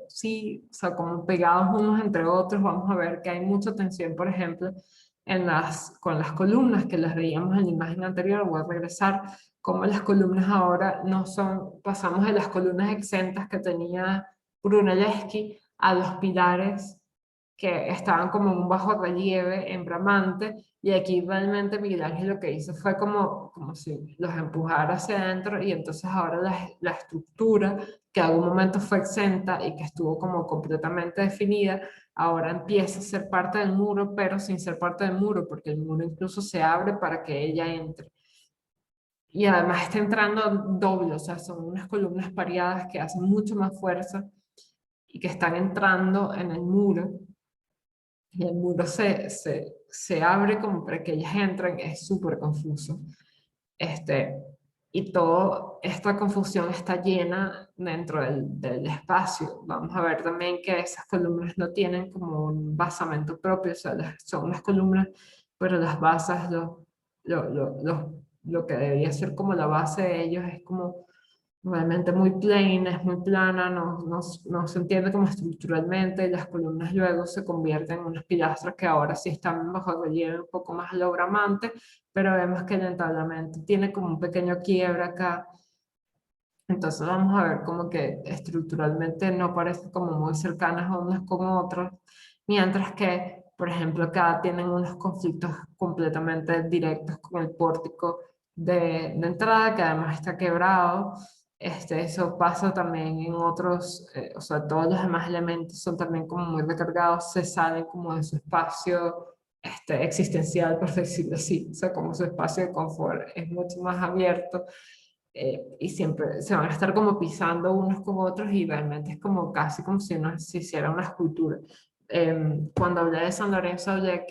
sí, o sea, como pegados unos entre otros. Vamos a ver que hay mucha tensión, por ejemplo, con las columnas que las veíamos en la imagen anterior. Voy a regresar, como las columnas ahora no son, pasamos de las columnas exentas que tenía Brunelleschi a los pilares que estaban como en un bajo relieve, en Bramante, y aquí realmente Miguel Ángel lo que hizo fue como si los empujara hacia adentro, y entonces ahora la estructura que en algún momento fue exenta y que estuvo como completamente definida, ahora empieza a ser parte del muro, pero sin ser parte del muro, porque el muro incluso se abre para que ella entre. Y además está entrando doble, o sea, son unas columnas pareadas que hacen mucho más fuerza y que están entrando en el muro, y el muro se abre como para que ellas entren. Es súper confuso. Este, y toda esta confusión está llena dentro del espacio. Vamos a ver también que esas columnas no tienen como un basamento propio, o sea, son unas columnas, pero las bases, lo que debería ser como la base de ellos es como realmente muy plana, es muy plana, no se entiende como estructuralmente, y las columnas luego se convierten en unas pilastras que ahora sí están bajo relieve un poco más logramante, pero vemos que el entablamento tiene como un pequeño quiebre acá. Entonces vamos a ver como que estructuralmente no parecen como muy cercanas unas con otras, mientras que, por ejemplo, acá tienen unos conflictos completamente directos con el pórtico de entrada, que además está quebrado. Eso pasa también en otros, o sea, todos los demás elementos son también como muy recargados, se salen como de su espacio existencial, por decirlo así, o sea, como su espacio de confort es mucho más abierto, y siempre se van a estar como pisando unos con otros, y realmente es como casi como si uno se hiciera una escultura. Cuando hablé de San Lorenzo, hablé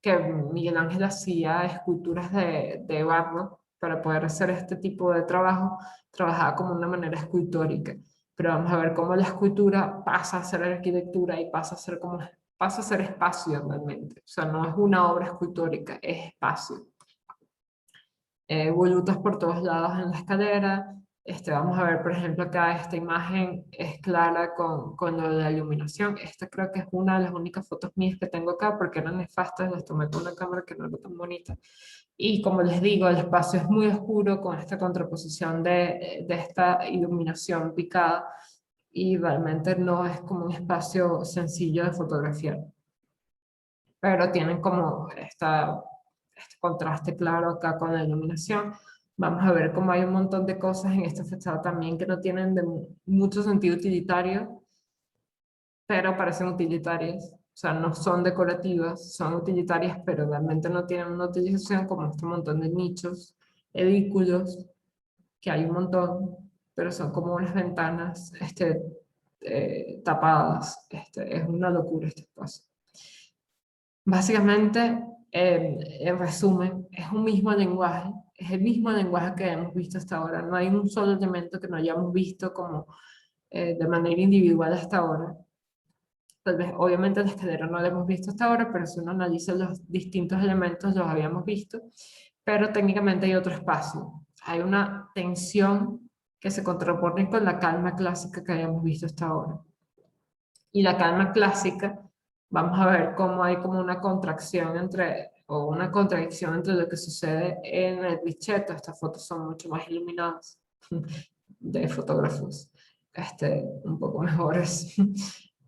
que Miguel Ángel hacía esculturas de barro para poder hacer este tipo de trabajo, trabajaba como una manera escultórica. Pero vamos a ver cómo la escultura pasa a ser arquitectura y pasa a ser espacio realmente. O sea, no es una obra escultórica, es espacio. Volutas por todos lados en la escalera. Vamos a ver, por ejemplo, acá esta imagen es clara con lo de la iluminación. Esta creo que es una de las únicas fotos mías que tengo acá porque eran nefastas, las tomé con una cámara que no era tan bonita. Y como les digo, el espacio es muy oscuro con esta contraposición de esta iluminación picada, y realmente no es como un espacio sencillo de fotografiar, pero tienen como este contraste claro acá con la iluminación. Vamos a ver cómo hay un montón de cosas en esta fachada también que no tienen mucho sentido utilitario, pero parecen utilitarias. O sea, no son decorativas, son utilitarias, pero realmente no tienen una utilización, como este montón de nichos, edículos, que hay un montón, pero son como unas ventanas tapadas. Es una locura este espacio. Básicamente, en resumen, es un mismo lenguaje, es el mismo lenguaje que hemos visto hasta ahora. No hay un solo elemento que no hayamos visto como de manera individual hasta ahora. Tal vez, obviamente, la escalera no la hemos visto hasta ahora, pero si uno analiza los distintos elementos, los habíamos visto. Pero técnicamente hay otro espacio. Hay una tensión que se contrapone con la calma clásica que habíamos visto hasta ahora. Y la calma clásica, vamos a ver cómo hay como una contracción entre, o una contradicción entre lo que sucede en el bicheto. Estas fotos son mucho más iluminadas de fotógrafos un poco mejores,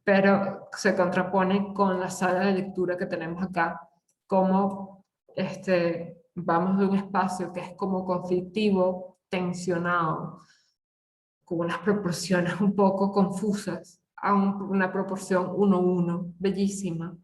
pero se contrapone con la sala de lectura que tenemos acá, como vamos de un espacio que es como conflictivo, tensionado, con unas proporciones un poco confusas, a una proporción 1:1, bellísima,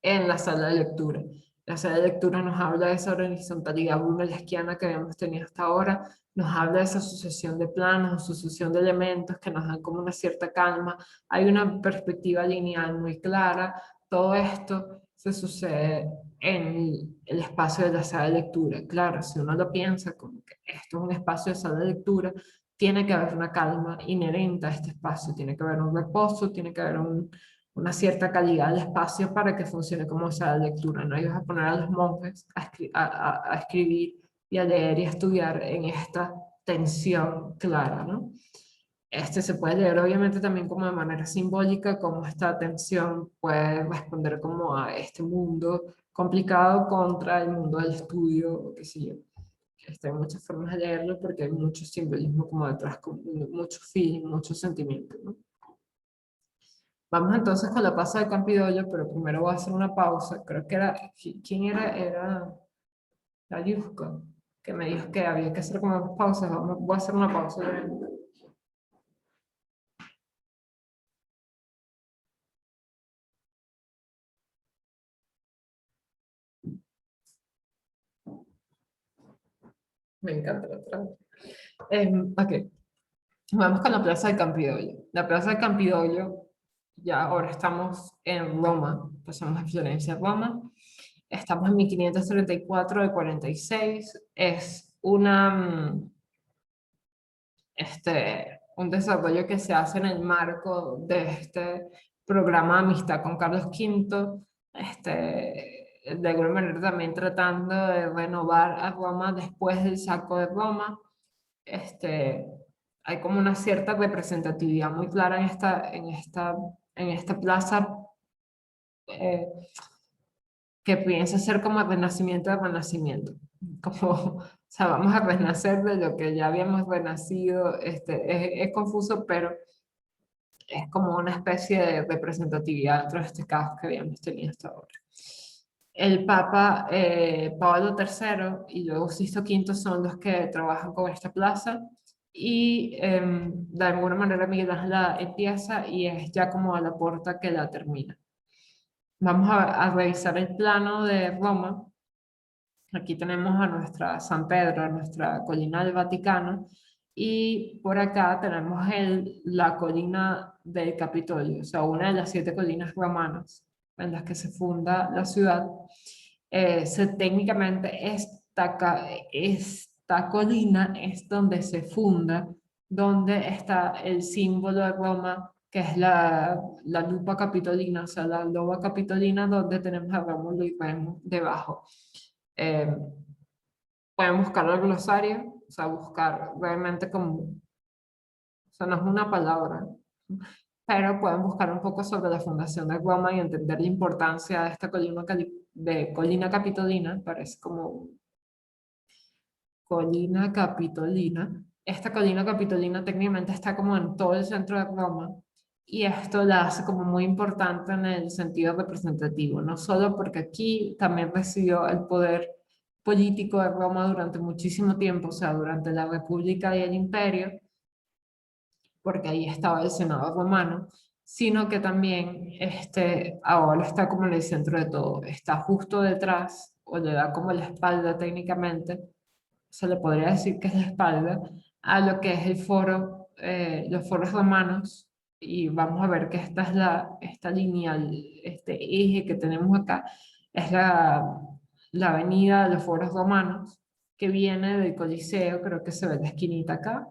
en la sala de lectura. La sala de lectura nos habla de esa horizontalidad brunellesquiana que habíamos tenido hasta ahora, nos habla de esa sucesión de planos, sucesión de elementos que nos dan como una cierta calma, hay una perspectiva lineal muy clara, todo esto se sucede en el espacio de la sala de lectura. Claro, si uno lo piensa como que esto es un espacio de sala de lectura, tiene que haber una calma inherente a este espacio, tiene que haber un reposo, tiene que haber una cierta calidad de espacio para que funcione como sala de lectura. No ibas a poner a los monjes a escribir y a leer y a estudiar en esta tensión clara, ¿no? Se puede leer obviamente también como de manera simbólica, como esta tensión puede responder como a este mundo complicado contra el mundo del estudio, o qué sé yo. Hay muchas formas de leerlo porque hay mucho simbolismo como detrás, como mucho feeling, mucho sentimiento, ¿no? Vamos entonces con la pasa de Campidoglio, pero primero voy a hacer una pausa. Creo que era, ¿quién era? Era la Yuzka, que me dijo que había que hacer como dos pausas. Voy a hacer una pausa. Me encanta la otra. Ok, vamos con la plaza de Campidoglio. La plaza de Campidoglio, ya ahora estamos en Roma, pasamos de Florencia a Roma. Estamos en 1534 de 46. Es un desarrollo que se hace en el marco de este programa de amistad con Carlos V, de alguna manera también tratando de renovar a Roma después del saco de Roma. Hay como una cierta representatividad muy clara en esta plaza, eh, que piensa ser como el renacimiento del renacimiento, como, o sea, vamos a renacer de lo que ya habíamos renacido. Es confuso, pero es como una especie de representatividad dentro de este caos que habíamos tenido hasta ahora. El Papa Pablo III y luego Sixto V son los que trabajan con esta plaza, y de alguna manera Miguel Ángel la empieza y es ya como a la puerta que la termina. Vamos a revisar el plano de Roma. Aquí tenemos a nuestra San Pedro, a nuestra colina del Vaticano, y por acá tenemos la colina del Capitolio, o sea, una de las 7 colinas romanas en las que se funda la ciudad. Técnicamente esta colina es donde se funda, donde está el símbolo de Roma, que es la lupa capitolina, o sea, la loba capitolina, donde tenemos a Rómulo y Remo debajo. Eh, Pueden buscarlo en el glosario, o sea, buscar realmente como, o sea, no es una palabra, pero pueden buscar un poco sobre la fundación de Roma y entender la importancia de esta colina capitolina. Parece como colina capitolina. Esta colina capitolina técnicamente está como en todo el centro de Roma, y esto la hace como muy importante en el sentido representativo, no solo porque aquí también recibió el poder político de Roma durante muchísimo tiempo, o sea, durante la República y el Imperio, porque ahí estaba el Senado romano, sino que también ahora está como en el centro de todo, está justo detrás, o le da como la espalda técnicamente, se le podría decir que es la espalda, a lo que es el foro, los foros romanos, y vamos a ver que esta línea, este eje que tenemos acá, es la avenida de los foros romanos, que viene del Coliseo, creo que se ve la esquinita acá,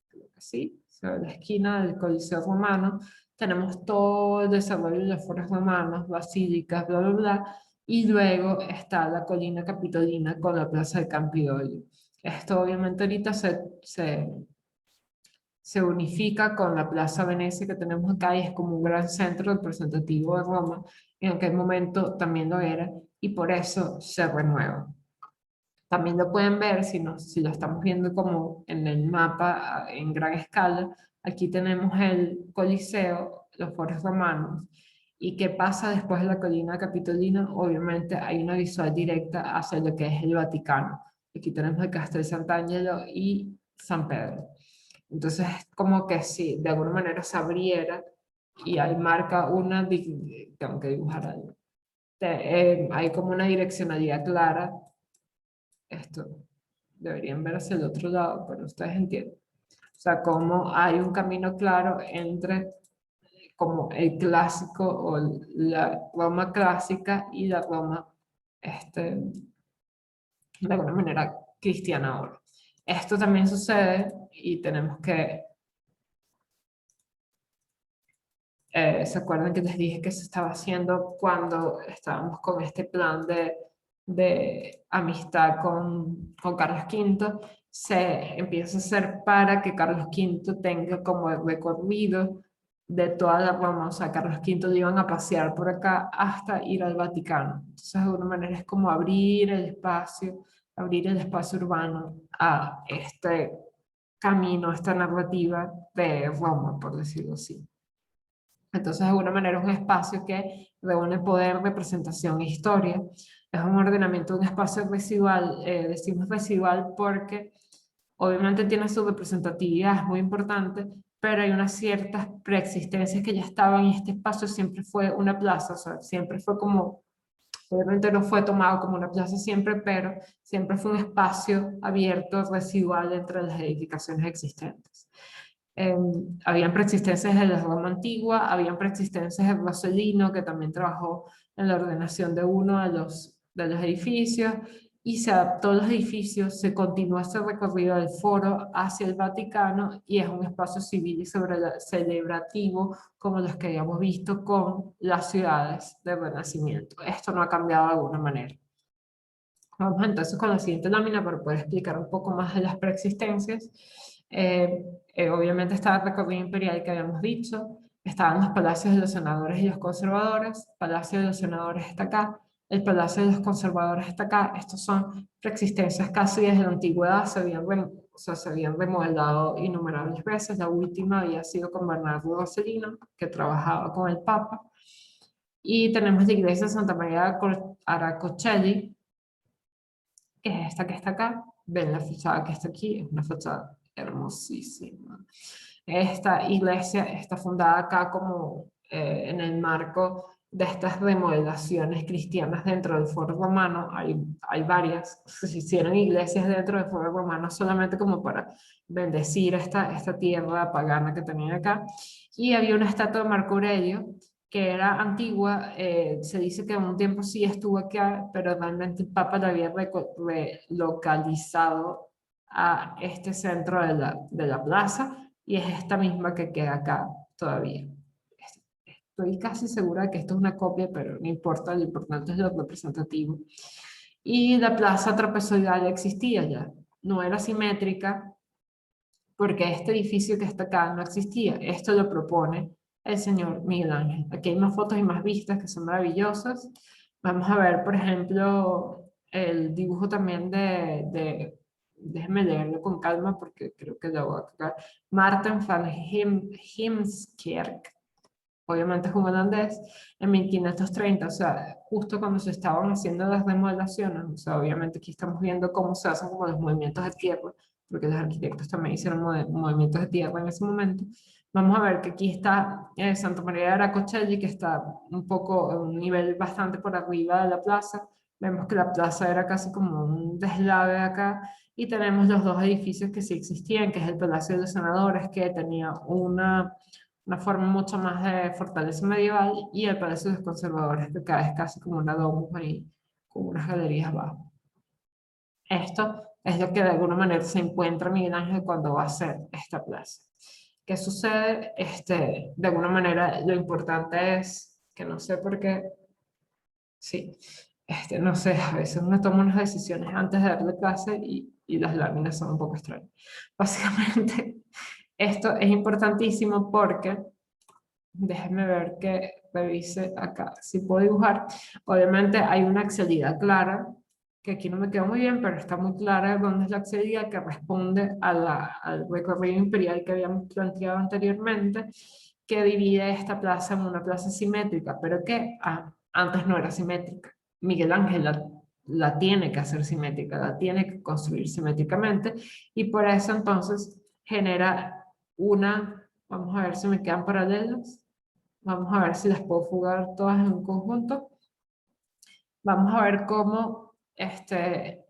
creo que sí, se ve la esquina del Coliseo romano. Tenemos todo el desarrollo de los foros romanos, basílicas, bla, bla, bla, y luego está la colina capitolina con la plaza de Campidoglio. Esto obviamente ahorita se unifica con la Plaza Venecia que tenemos acá y es como un gran centro representativo de Roma, en aquel momento también lo era, y por eso se renueva. También lo pueden ver si lo estamos viendo como en el mapa en gran escala. Aquí tenemos el Coliseo, los foros romanos. ¿Y qué pasa después de la colina capitolina? Obviamente hay una visual directa hacia lo que es el Vaticano. Aquí tenemos el Castel Sant'Angelo y San Pedro. Entonces, como que si de alguna manera se abriera y ahí marca una, tengo que dibujar algo. Hay como una direccionalidad clara. Esto deberían ver hacia el otro lado, pero ustedes entienden. O sea, como hay un camino claro entre como el clásico o la Roma clásica y la Roma, de alguna manera, cristiana ahora. Esto también sucede y tenemos que ¿se acuerdan que les dije que se estaba haciendo cuando estábamos con este plan de amistad con Carlos V? Se empieza a hacer para que Carlos V tenga como el recorrido de toda la Roma. O sea, Carlos V lo iban a pasear por acá hasta ir al Vaticano. Entonces, de alguna manera es como abrir el espacio urbano a este camino, esta narrativa de Roma, por decirlo así. Entonces, de alguna manera, es un espacio que reúne poder, representación e historia. Es un ordenamiento de un espacio residual, decimos residual porque obviamente tiene su representatividad, es muy importante, pero hay unas ciertas preexistencias que ya estaban y este espacio siempre fue una plaza, o sea, siempre fue como, obviamente no fue tomado como una plaza siempre, pero siempre fue un espacio abierto, residual entre las edificaciones existentes. Habían preexistencias de la Roma antigua, habían preexistencias de Rossellino, que también trabajó en la ordenación de uno de los edificios, y se adaptó a los edificios, se continuó ese recorrido del foro hacia el Vaticano, y es un espacio civil y celebrativo como los que habíamos visto con las ciudades del Renacimiento. Esto no ha cambiado de alguna manera. Vamos entonces con la siguiente lámina para poder explicar un poco más de las preexistencias. Obviamente estaba el recorrido imperial que habíamos dicho, estaban los palacios de los senadores y los conservadores, el palacio de los senadores está acá, el palacio de los conservadores está acá. Estos son preexistencias casi desde la antigüedad, se habían remodelado innumerables veces. La última había sido con Bernardo Rossellino, que trabajaba con el Papa. Y tenemos la iglesia de Santa María Aracocelli, que es esta que está acá. Ven la fachada que está aquí, es una fachada hermosísima. Esta iglesia está fundada acá como en el marco de estas remodelaciones cristianas dentro del foro romano. Hay varias, se hicieron iglesias dentro del foro romano solamente como para bendecir esta tierra pagana que tenían acá. Y había una estatua de Marco Aurelio que era antigua, se dice que en un tiempo sí estuvo acá, pero realmente el Papa la había relocalizado a este centro de la plaza, y es esta misma que queda acá todavía. Estoy casi segura de que esto es una copia, pero no importa, lo importante es lo representativo. Y la plaza trapezoidal ya existía ya, no era simétrica, porque este edificio que está acá no existía. Esto lo propone el señor Miguel Ángel. Aquí hay más fotos y más vistas que son maravillosas. Vamos a ver, por ejemplo, el dibujo también déjenme leerlo con calma porque creo que lo voy a cagar. Marten van Heemskerk, obviamente es un holandés, en 1530, o sea, justo cuando se estaban haciendo las remodelaciones. O sea, obviamente aquí estamos viendo cómo se hacen como los movimientos de tierra, porque los arquitectos también hicieron movimientos de tierra en ese momento. Vamos a ver que aquí está Santa María de Aracocelli, que está un poco, a un nivel bastante por arriba de la plaza. Vemos que la plaza era casi como un deslave acá, y tenemos los dos edificios que sí existían, que es el Palacio de los Senadores, que tenía una forma mucho más de fortaleza medieval, y el Palacio de los Conservadores, que acá es casi como una domus ahí, con unas galerías abajo. Esto es lo que de alguna manera se encuentra Miguel Ángel cuando va a hacer esta plaza. ¿Qué sucede? De alguna manera lo importante es que no sé por qué, sí, no sé, a veces uno toma unas decisiones antes de darle clase y las láminas son un poco extrañas. Básicamente, esto es importantísimo porque, déjenme ver que revise acá, si puedo dibujar. Obviamente hay una axialidad clara, que aquí no me quedó muy bien, pero está muy clara dónde es la axialidad que responde al recorrido imperial que habíamos planteado anteriormente, que divide esta plaza en una plaza simétrica, pero que antes no era simétrica. Miguel Ángel la tiene que hacer simétrica, la tiene que construir simétricamente, y por eso entonces genera una, vamos a ver si me quedan paralelas, vamos a ver si las puedo fugar todas en un conjunto. Vamos a ver cómo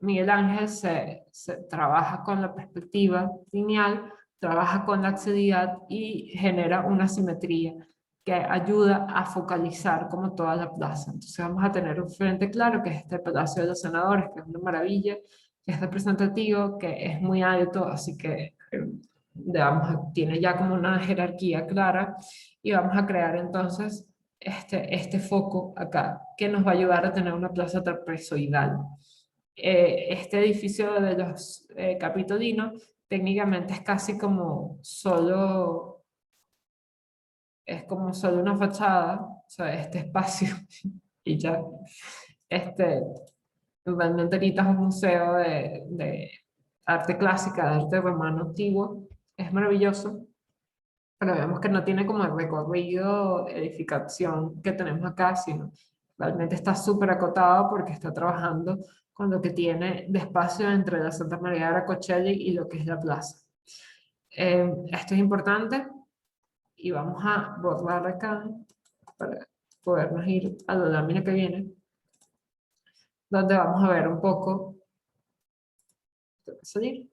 Miguel Ángel se trabaja con la perspectiva lineal, trabaja con la axialidad y genera una simetría que ayuda a focalizar como toda la plaza. Entonces vamos a tener un frente claro, que es este Palacio de los Senadores, que es una maravilla, que es representativo, que es muy alto, así que digamos, tiene ya como una jerarquía clara, y vamos a crear entonces este foco acá, que nos va a ayudar a tener una plaza trapezoidal. Este edificio de los capitolinos técnicamente es casi como solo, es como solo una fachada, o sea, este espacio, y ya, este, realmente ahorita es un museo de arte clásica, de arte romano antiguo, es maravilloso, pero vemos que no tiene como el recorrido, edificación que tenemos acá, sino realmente está súper acotado porque está trabajando con lo que tiene de espacio entre la Santa María de Aracocheli y lo que es la plaza. Esto es importante y vamos a borrar acá para podernos ir a la lámina que viene, donde vamos a ver un poco, salir,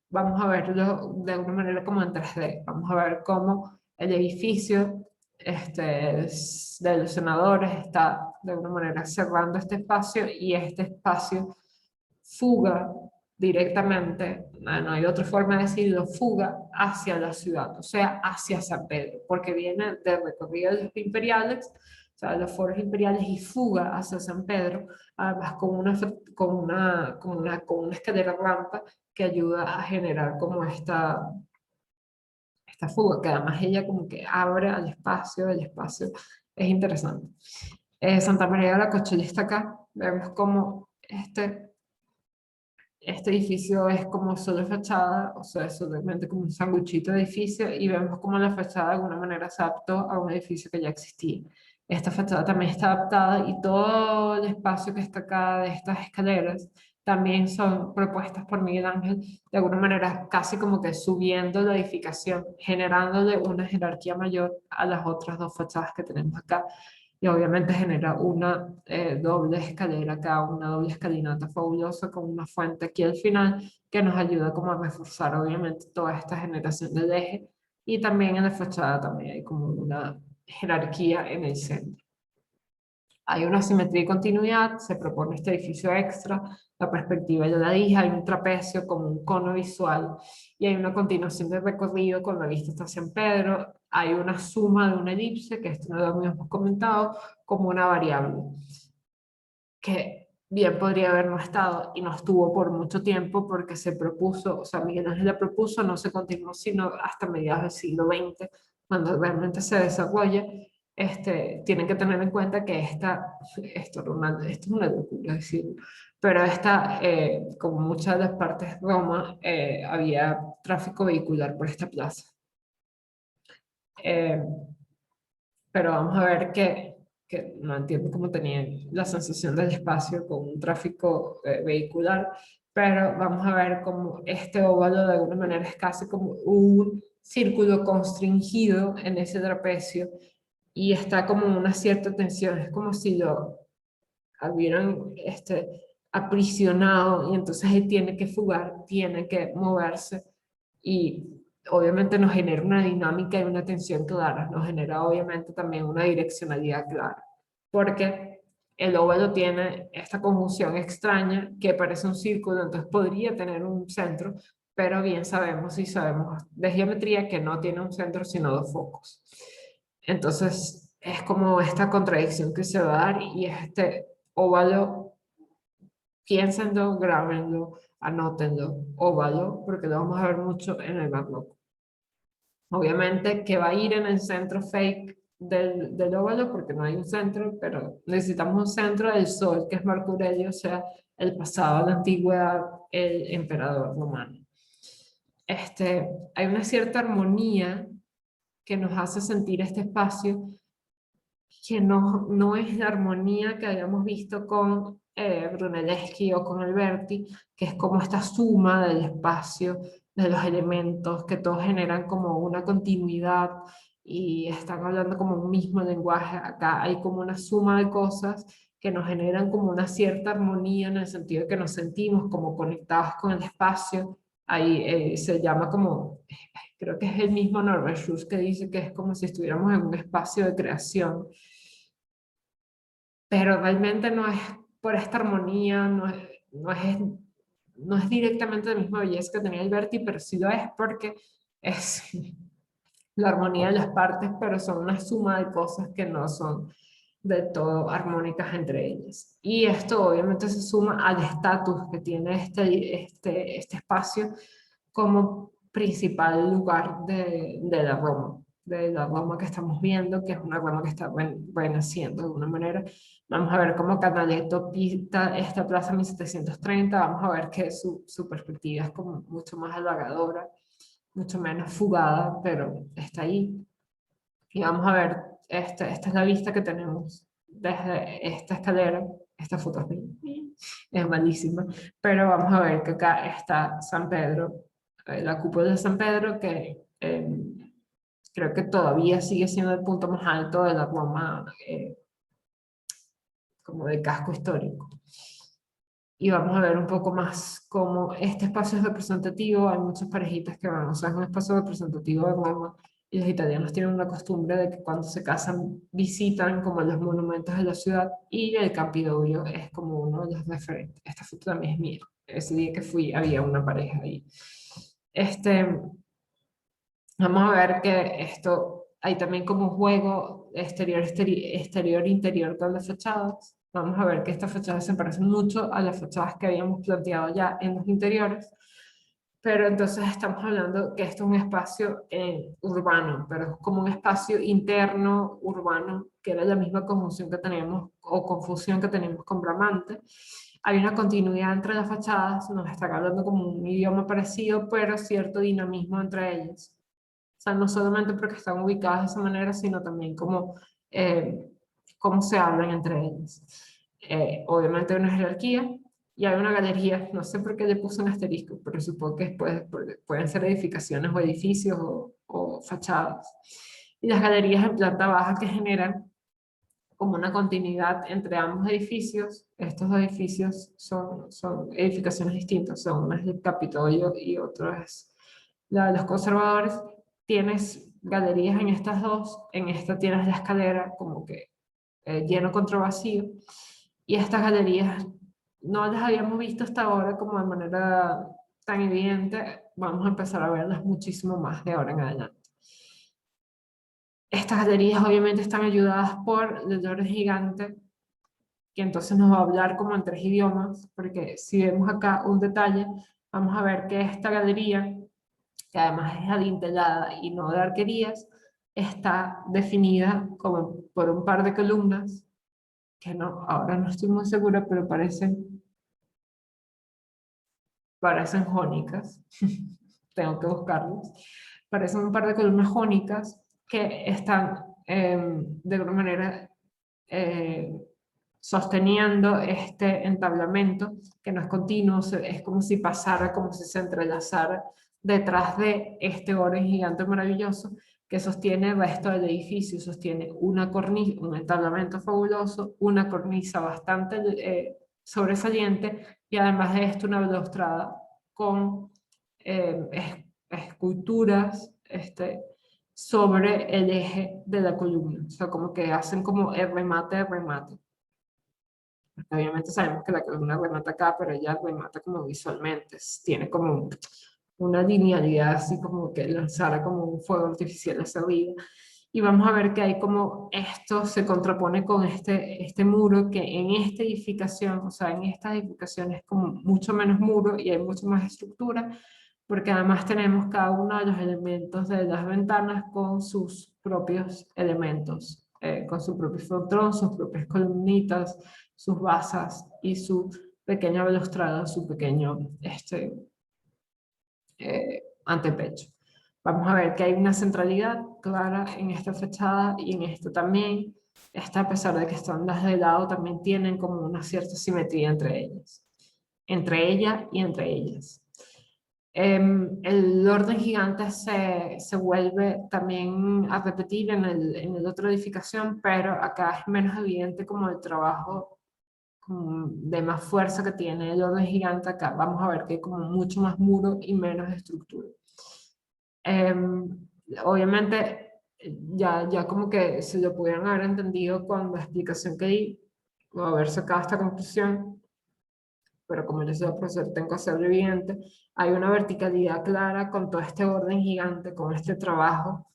vamos a verlo de alguna manera como en 3D. Vamos a ver cómo el edificio de los senadores está de alguna manera cerrando este espacio, y este espacio fuga directamente, no hay otra forma de decirlo, fuga hacia la ciudad, o sea, hacia San Pedro, porque viene del recorrido de los imperiales, o sea, los foros imperiales, y fuga hacia San Pedro, además con una escalera rampa que ayuda a generar como esta fuga, que además ella como que abre al espacio, el espacio es interesante. Santa María de la Cochilla está acá, vemos como este edificio es como solo fachada, o sea, es solamente como un sanguchito de edificio, y vemos como la fachada de alguna manera se adaptó a un edificio que ya existía. Esta fachada también está adaptada, y todo el espacio que está acá de estas escaleras también son propuestas por Miguel Ángel, de alguna manera casi como que subiendo la edificación, generándole una jerarquía mayor a las otras dos fachadas que tenemos acá, y obviamente genera una doble escalera acá, una doble escalinata fabulosa con una fuente aquí al final que nos ayuda como a reforzar obviamente toda esta generación del eje, y también en la fachada también hay como una jerarquía en el centro. Hay una simetría y continuidad, se propone este edificio extra, la perspectiva ya la dije, hay un trapecio como un cono visual, y hay una continuación de recorrido con la vista hasta San Pedro, hay una suma de una elipse, que esto no lo habíamos comentado, como una variable, que bien podría haber no estado y no estuvo por mucho tiempo porque se propuso, o sea, Miguel Ángel la propuso, no se continuó sino hasta mediados del siglo XX, cuando realmente se desarrolla. Tienen que tener en cuenta que esto es una locura decirlo, pero como muchas de las partes de Roma, había tráfico vehicular por esta plaza. Eh, pero vamos a ver que no entiendo cómo tenían la sensación del espacio con un tráfico vehicular, pero vamos a ver cómo este óvalo de alguna manera es casi como un círculo constringido en ese trapecio, y está como una cierta tensión, es como si lo hubieran aprisionado, y entonces él tiene que fugar, tiene que moverse, y obviamente nos genera una dinámica y una tensión clara, nos genera obviamente también una direccionalidad clara, porque el óvalo tiene esta conjunción extraña que parece un círculo, entonces podría tener un centro, pero bien sabemos y sabemos de geometría que no tiene un centro sino dos focos. Entonces es como esta contradicción que se va a dar y este óvalo, piénsenlo, grábenlo, anótenlo, óvalo, porque lo vamos a ver mucho en el barroco. Obviamente que va a ir en el centro fake del óvalo porque no hay un centro, pero necesitamos un centro del sol, que es Marco Aurelio, o sea, el pasado, la antigüedad, el emperador romano. Hay una cierta armonía que nos hace sentir este espacio que no es la armonía que habíamos visto con Brunelleschi o con Alberti, que es como esta suma del espacio, de los elementos, que todos generan como una continuidad y están hablando como un mismo lenguaje. Acá hay como una suma de cosas que nos generan como una cierta armonía en el sentido de que nos sentimos como conectados con el espacio. Ahí se llama como, creo que es el mismo Norbert Schulz que dice que es como si estuviéramos en un espacio de creación, pero realmente no es por esta armonía, no es directamente la misma belleza que tenía Alberti, pero sí lo es porque es la armonía de las partes, pero son una suma de cosas que no son del todo armónicas entre ellas. Y esto obviamente se suma al estatus que tiene este espacio como principal lugar de la Roma que estamos viendo, que es una Roma que está renaciendo de alguna manera. Vamos a ver cómo Canaletto pinta esta plaza 1730, vamos a ver que su perspectiva es como mucho más halagadora, mucho menos fugada, pero está ahí. Y vamos a ver, esta es la vista que tenemos desde esta escalera. Esta foto es malísima, pero vamos a ver que acá está San Pedro, la cúpula de San Pedro, que creo que todavía sigue siendo el punto más alto de la Roma, como de casco histórico. Y vamos a ver un poco más cómo este espacio es representativo. Hay muchas parejitas que van, o sea, es un espacio representativo de Roma. Y los italianos tienen una costumbre de que cuando se casan visitan como los monumentos de la ciudad y el Campidoglio es como uno de los referentes. Esta foto también es mía. Ese día que fui había una pareja ahí. Vamos a ver que hay también como un juego exterior, interior con las fachadas. Vamos a ver que estas fachadas se parecen mucho a las fachadas que habíamos planteado ya en los interiores, pero entonces estamos hablando que esto es un espacio urbano, pero es como un espacio interno urbano, que era la misma conjunción que tenemos o confusión que tenemos con Bramante. Hay una continuidad entre las fachadas, nos están hablando como un idioma parecido, pero cierto dinamismo entre ellas. O sea, no solamente porque están ubicadas de esa manera, sino también eh, cómo se hablan entre ellas. Obviamente hay una jerarquía y hay una galería, no sé por qué le puse un asterisco, pero supongo que pueden ser edificaciones o edificios o fachadas. Y las galerías en planta baja que generan como una continuidad entre ambos edificios. Estos edificios son edificaciones distintas, son una es el Capitolio y otra es la de los conservadores. Tienes galerías en estas dos, en esta tienes la escalera como que lleno contra vacío, y estas galerías no las habíamos visto hasta ahora como de manera tan evidente, vamos a empezar a verlas muchísimo más de ahora en adelante. Estas galerías obviamente están ayudadas por el Loro Gigante, que entonces nos va a hablar como en tres idiomas, porque si vemos acá un detalle, vamos a ver que esta galería, que además es adintelada y no de arquerías, está definida como por un par de columnas, que no, ahora no estoy muy segura, pero parecen jónicas, tengo que buscarlas, parecen un par de columnas jónicas que están de alguna manera eh, sosteniendo este entablamento que no es continuo, es como si pasara, como si se entrelazara detrás de este orden gigante maravilloso que sostiene el resto del edificio, sostiene una cornisa, un entablamento fabuloso, una cornisa bastante sobresaliente y además de esto una balaustrada con esculturas sobre el eje de la columna, o sea, como que hacen como el remate de remate. Porque obviamente sabemos que la columna remata acá, pero ella remata como visualmente, tiene como una linealidad así como que lanzara como un fuego artificial hacia arriba. Y vamos a ver que hay como esto se contrapone con este muro que en esta edificación, o sea, en esta edificación es como mucho menos muro y hay mucho más estructura, porque además tenemos cada uno de los elementos de las ventanas con sus propios elementos, con su propio frontón, sus propias columnitas, sus basas y su pequeña balustrada, su pequeño antepecho. Vamos a ver que hay una centralidad clara en esta fachada y en esta también. Esta, a pesar de que están las de lado, también tienen como una cierta simetría entre ellas. Entre ella y entre ellas. El orden gigante se vuelve también a repetir en el otra edificación, pero acá es menos evidente como el trabajo de más fuerza que tiene el orden gigante. Acá vamos a ver que hay como mucho más muro y menos estructura. Obviamente, ya como que se lo pudieron haber entendido con la explicación que di, o haber sacado esta conclusión, pero como yo soy profesor, tengo que hacerlo evidente, hay una verticalidad clara con todo este orden gigante, con este trabajo,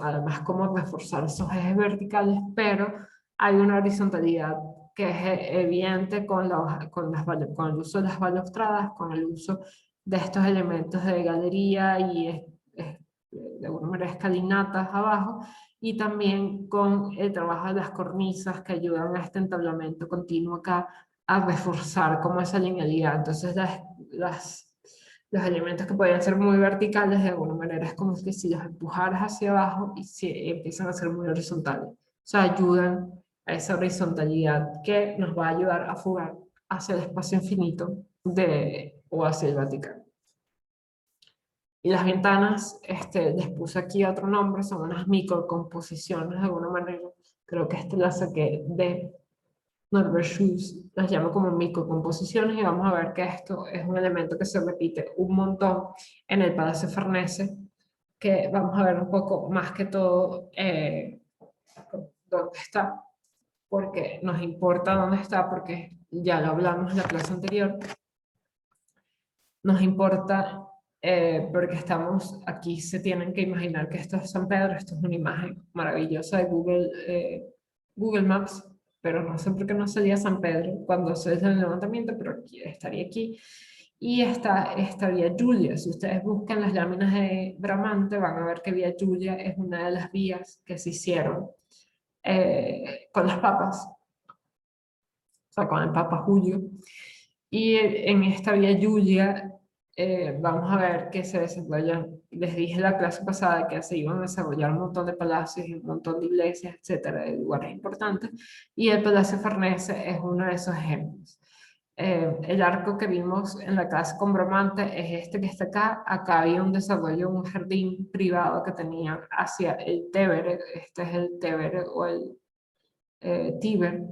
además como reforzar esos ejes verticales, pero hay una horizontalidad que es evidente con el uso de las balaustradas, con el uso de estos elementos de galería y de alguna manera escalinatas abajo, y también con el trabajo de las cornisas que ayudan a este entablamento continuo acá a reforzar como esa linealidad. Entonces los elementos que podían ser muy verticales de alguna manera es como que si los empujaras hacia abajo y empiezan a ser muy horizontales. O sea, ayudan a esa horizontalidad que nos va a ayudar a fugar hacia el espacio infinito o hacia el Vaticano. Y las ventanas, les puse aquí otro nombre, son unas microcomposiciones de alguna manera. Creo que la saqué de Norbert Schulz, las llama como microcomposiciones, y vamos a ver que esto es un elemento que se repite un montón en el Palacio Farnese, que vamos a ver un poco más que todo dónde está, porque nos importa dónde está, porque ya lo hablamos en la clase anterior. Nos importa porque estamos aquí, se tienen que imaginar que esto es San Pedro, esto es una imagen maravillosa de Google Maps, pero no sé por qué no salía San Pedro cuando se hizo el levantamiento, pero estaría aquí. Y esta Vía Giulia, si ustedes buscan las láminas de Bramante, van a ver que Vía Giulia es una de las vías que se hicieron con las papas, o sea, con el Papa Julio. Y en esta Vía Giulia vamos a ver que se desarrollan, les dije la clase pasada que se iban a desarrollar un montón de palacios y un montón de iglesias, etcétera, de lugares importantes, y el Palacio Farnese es uno de esos ejemplos. El arco que vimos en la clase con Bramante es este que está acá. Acá había un desarrollo, un jardín privado que tenía hacia el Tevere. Este es el Tevere o el Tíber.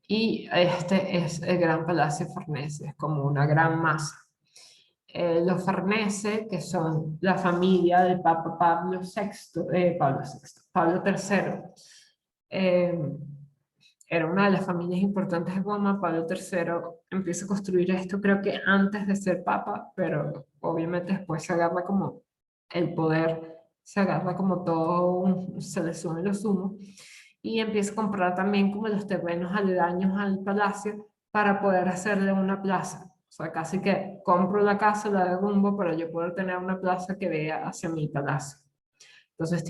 Y este es el Gran Palacio Farnese, es como una gran masa. Los Farnese, que son la familia del Papa Pablo III, era una de las familias importantes de Roma. Pablo III empieza a construir esto, creo que antes de ser Papa, pero obviamente después se agarra como el poder, se agarra como todo, se le sube los humos, y empieza a comprar también como los terrenos aledaños al palacio para poder hacerle una plaza. O sea, casi que compro la casa, la derrumbo para yo poder tener una plaza que vea hacia mi palacio. Entonces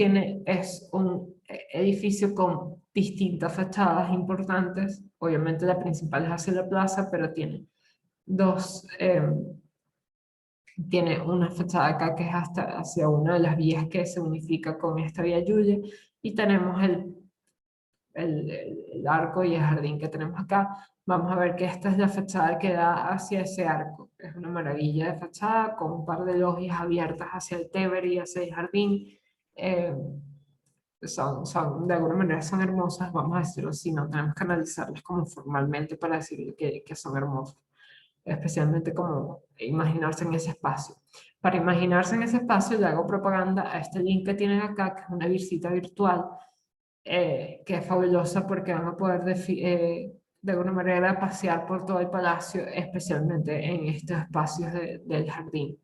es un edificio con distintas fachadas importantes. Obviamente la principal es hacia la plaza, pero tiene tiene una fachada acá que es hacia una de las vías que se unifica con esta vía Giulia, y tenemos el arco y el jardín que tenemos acá. Vamos a ver que esta es la fachada que da hacia ese arco. Es una maravilla de fachada con un par de logias abiertas hacia el Tevere y hacia el jardín. Eh, de alguna manera son hermosas, vamos a decirlo así, no tenemos que analizarlas como formalmente para decir que son hermosas, especialmente como imaginarse en ese espacio. Para imaginarse en ese espacio le hago propaganda a este link que tienen acá, que es una visita virtual que es fabulosa porque van a poder de alguna manera pasear por todo el palacio, especialmente en estos espacios del jardín.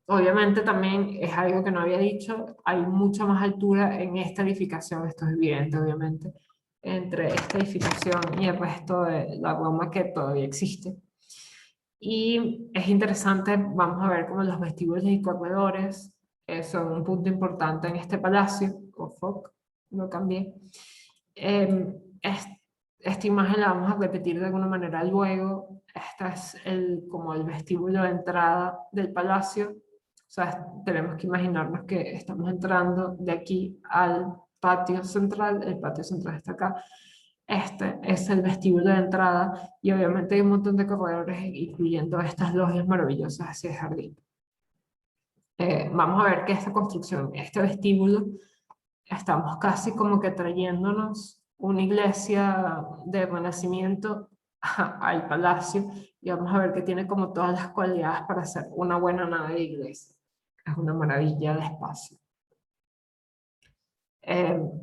Obviamente también es algo que no había dicho, hay mucha más altura en esta edificación, esto es evidente obviamente, entre esta edificación y el resto de la Roma que todavía existe. Y es interesante, vamos a ver cómo los vestíbulos y corredores son un punto importante en este palacio. Oh, fuck, lo cambié. Es, esta imagen la vamos a repetir de alguna manera luego. Este es como el vestíbulo de entrada del palacio. O sea, tenemos que imaginarnos que estamos entrando de aquí al patio central. El patio central está acá. Este es el vestíbulo de entrada y obviamente hay un montón de corredores, incluyendo estas logias maravillosas hacia el jardín. Vamos a ver que esta construcción, este vestíbulo, estamos casi como que trayéndonos una iglesia de Renacimiento al palacio y vamos a ver que tiene como todas las cualidades para hacer una buena nave de iglesia. Es una maravilla de espacio.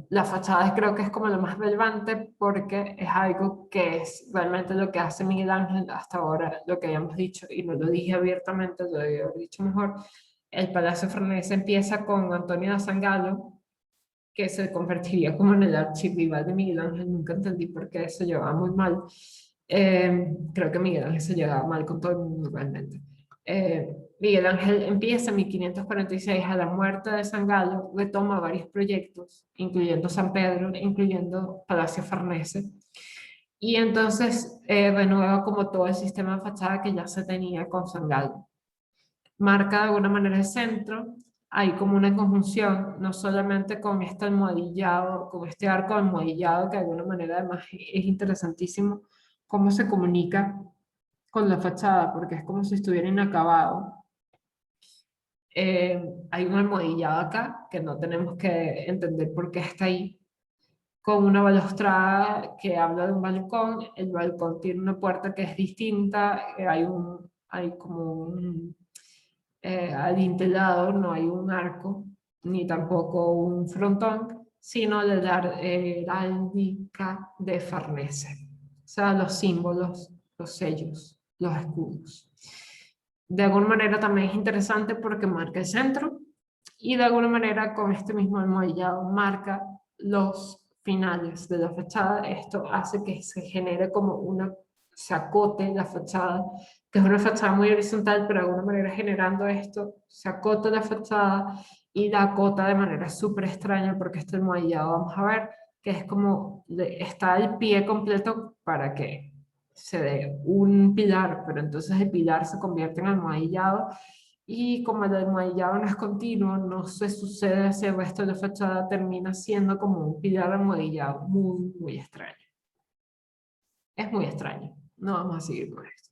La fachada creo que es como lo más relevante porque es algo que es realmente lo que hace Miguel Ángel hasta ahora, lo que habíamos dicho, y no lo dije abiertamente, lo debí haber dicho mejor. El Palacio Farnese empieza con Antonio da Sangallo, que se convertiría como en el archirrival de Miguel Ángel. Nunca entendí por qué se llevaba muy mal. Creo que Miguel Ángel se llevaba mal con todo el mundo realmente. Miguel Ángel empieza en 1546 a la muerte de San Galo, retoma varios proyectos, incluyendo San Pedro, incluyendo Palacio Farnese, y entonces renueva como todo el sistema de fachada que ya se tenía con San Galo. Marca de alguna manera el centro, hay como una conjunción, no solamente con este almohadillado, con este arco almohadillado, que de alguna manera además es interesantísimo cómo se comunica con la fachada, porque es como si estuviera inacabado. Hay un almohadillado acá, que no tenemos que entender por qué está ahí, con una balaustrada que habla de un balcón. El balcón tiene una puerta que es distinta, hay como un adintelado, no hay un arco, ni tampoco un frontón, sino la heráldica de Farnese. O sea, los símbolos, los sellos, los escudos. De alguna manera también es interesante porque marca el centro y de alguna manera con este mismo almohadillado marca los finales de la fachada. Esto hace que se genere como se acote la fachada, que es una fachada muy horizontal, pero de alguna manera generando esto, se acota la fachada y la acota de manera súper extraña porque este almohadillado, vamos a ver, que es como, está el pie completo para que se dé un pilar, pero entonces el pilar se convierte en almohadillado y como el almohadillado no es continuo, no se sucede hacia el resto de la fachada, termina siendo como un pilar almohadillado muy, muy extraño. Es muy extraño, no vamos a seguir con esto.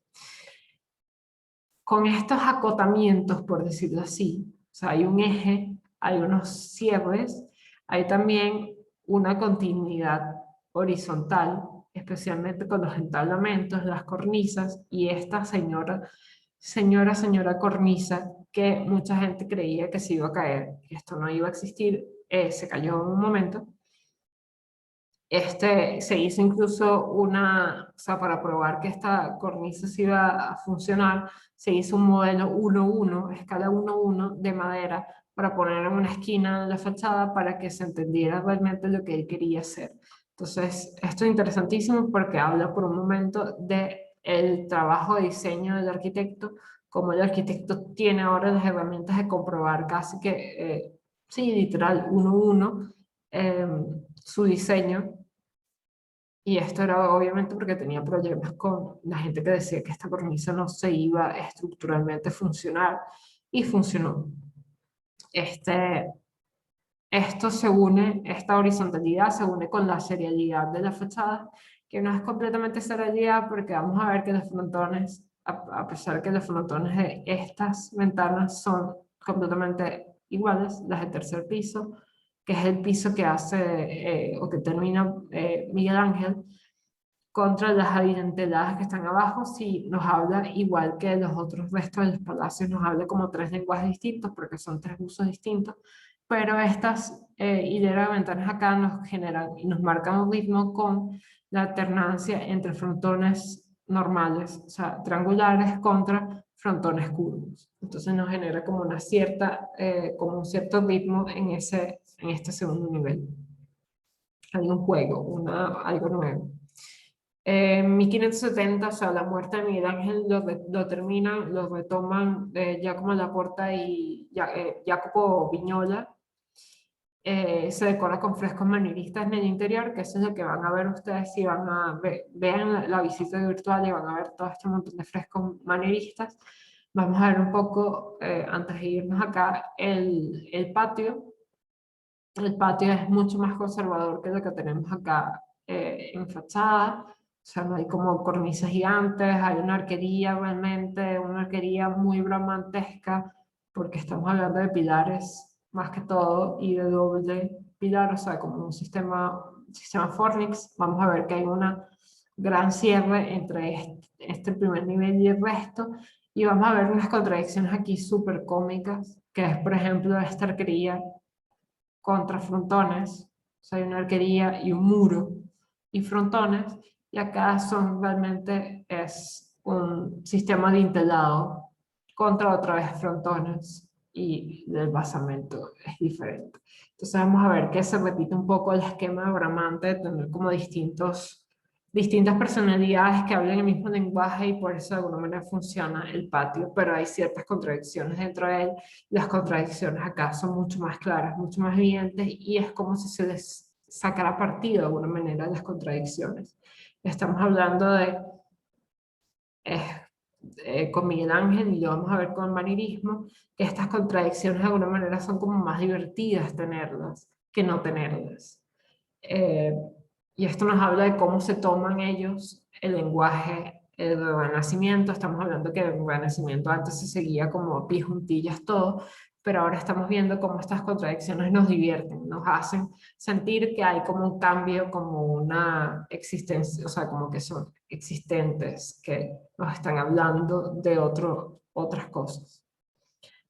Con estos acotamientos, por decirlo así, o sea, hay un eje, hay unos cierres, hay también una continuidad horizontal, especialmente con los entablamentos, las cornisas y esta señora cornisa que mucha gente creía que se iba a caer, que esto no iba a existir, se cayó en un momento. Se hizo incluso o sea, para probar que esta cornisa se iba a funcionar, se hizo un modelo 1:1, escala 1:1 de madera, para poner en una esquina de la fachada para que se entendiera realmente lo que él quería hacer. Entonces, esto es interesantísimo porque habla por un momento del trabajo de diseño del arquitecto, como el arquitecto tiene ahora las herramientas de comprobar casi que, sí, literal, 1:1, su diseño. Y esto era obviamente porque tenía problemas con la gente que decía que esta cornisa no se iba estructuralmente a funcionar, y funcionó. Esto se une, esta horizontalidad se une con la serialidad de la fachada, que no es completamente serialidad porque vamos a ver que los frontones, a pesar de que los frontones de estas ventanas son completamente iguales, las de tercer piso, que es el piso que hace o que termina Miguel Ángel, contra las adinteladas que están abajo, sí nos habla igual que los otros restos de los palacios, nos habla como tres lenguajes distintos porque son tres usos distintos, pero estas hileras de ventanas acá nos generan y nos marcan un ritmo con la alternancia entre frontones normales, o sea, triangulares contra frontones curvos. Entonces nos genera como una cierta, como un cierto ritmo en este segundo nivel. Hay un juego, algo nuevo. 1570, o sea, la muerte de Miguel Ángel lo terminan, lo retoman Giacomo Laporta y Jacopo Vignola. Se decora con frescos manieristas en el interior, que eso es lo que van a ver ustedes si van a vean la visita virtual y van a ver todo este montón de frescos manieristas. Vamos a ver un poco, antes de irnos acá, el patio. El patio es mucho más conservador que lo que tenemos acá en fachada. O sea, no hay como cornisas gigantes, hay una arquería realmente, una arquería muy bramantesca, porque estamos hablando de pilares más que todo y de doble pilar, o sea, como un sistema Fornix. Vamos a ver que hay una gran cierre entre este primer nivel y el resto, y vamos a ver unas contradicciones aquí súper cómicas, que es, por ejemplo, esta arquería contra frontones, o sea, hay una arquería y un muro y frontones, y acá realmente es un sistema dintelado contra otra vez frontones y el basamento es diferente. Entonces vamos a ver que se repite un poco el esquema de Bramante de tener como distintas personalidades que hablan el mismo lenguaje y por eso de alguna manera funciona el patio, pero hay ciertas contradicciones dentro de él. Las contradicciones acá son mucho más claras, mucho más evidentes y es como si se les sacara partido de alguna manera las contradicciones. Estamos hablando con Miguel Ángel y lo vamos a ver con el manierismo, que estas contradicciones de alguna manera son como más divertidas tenerlas que no tenerlas. Eh, y esto nos habla de cómo se toman ellos el lenguaje del Renacimiento. Estamos hablando que el Renacimiento antes se seguía como a pie juntillas todo, pero ahora estamos viendo cómo estas contradicciones nos divierten, nos hacen sentir que hay como un cambio, como una existencia, o sea, como que son existentes, que nos están hablando de otras cosas.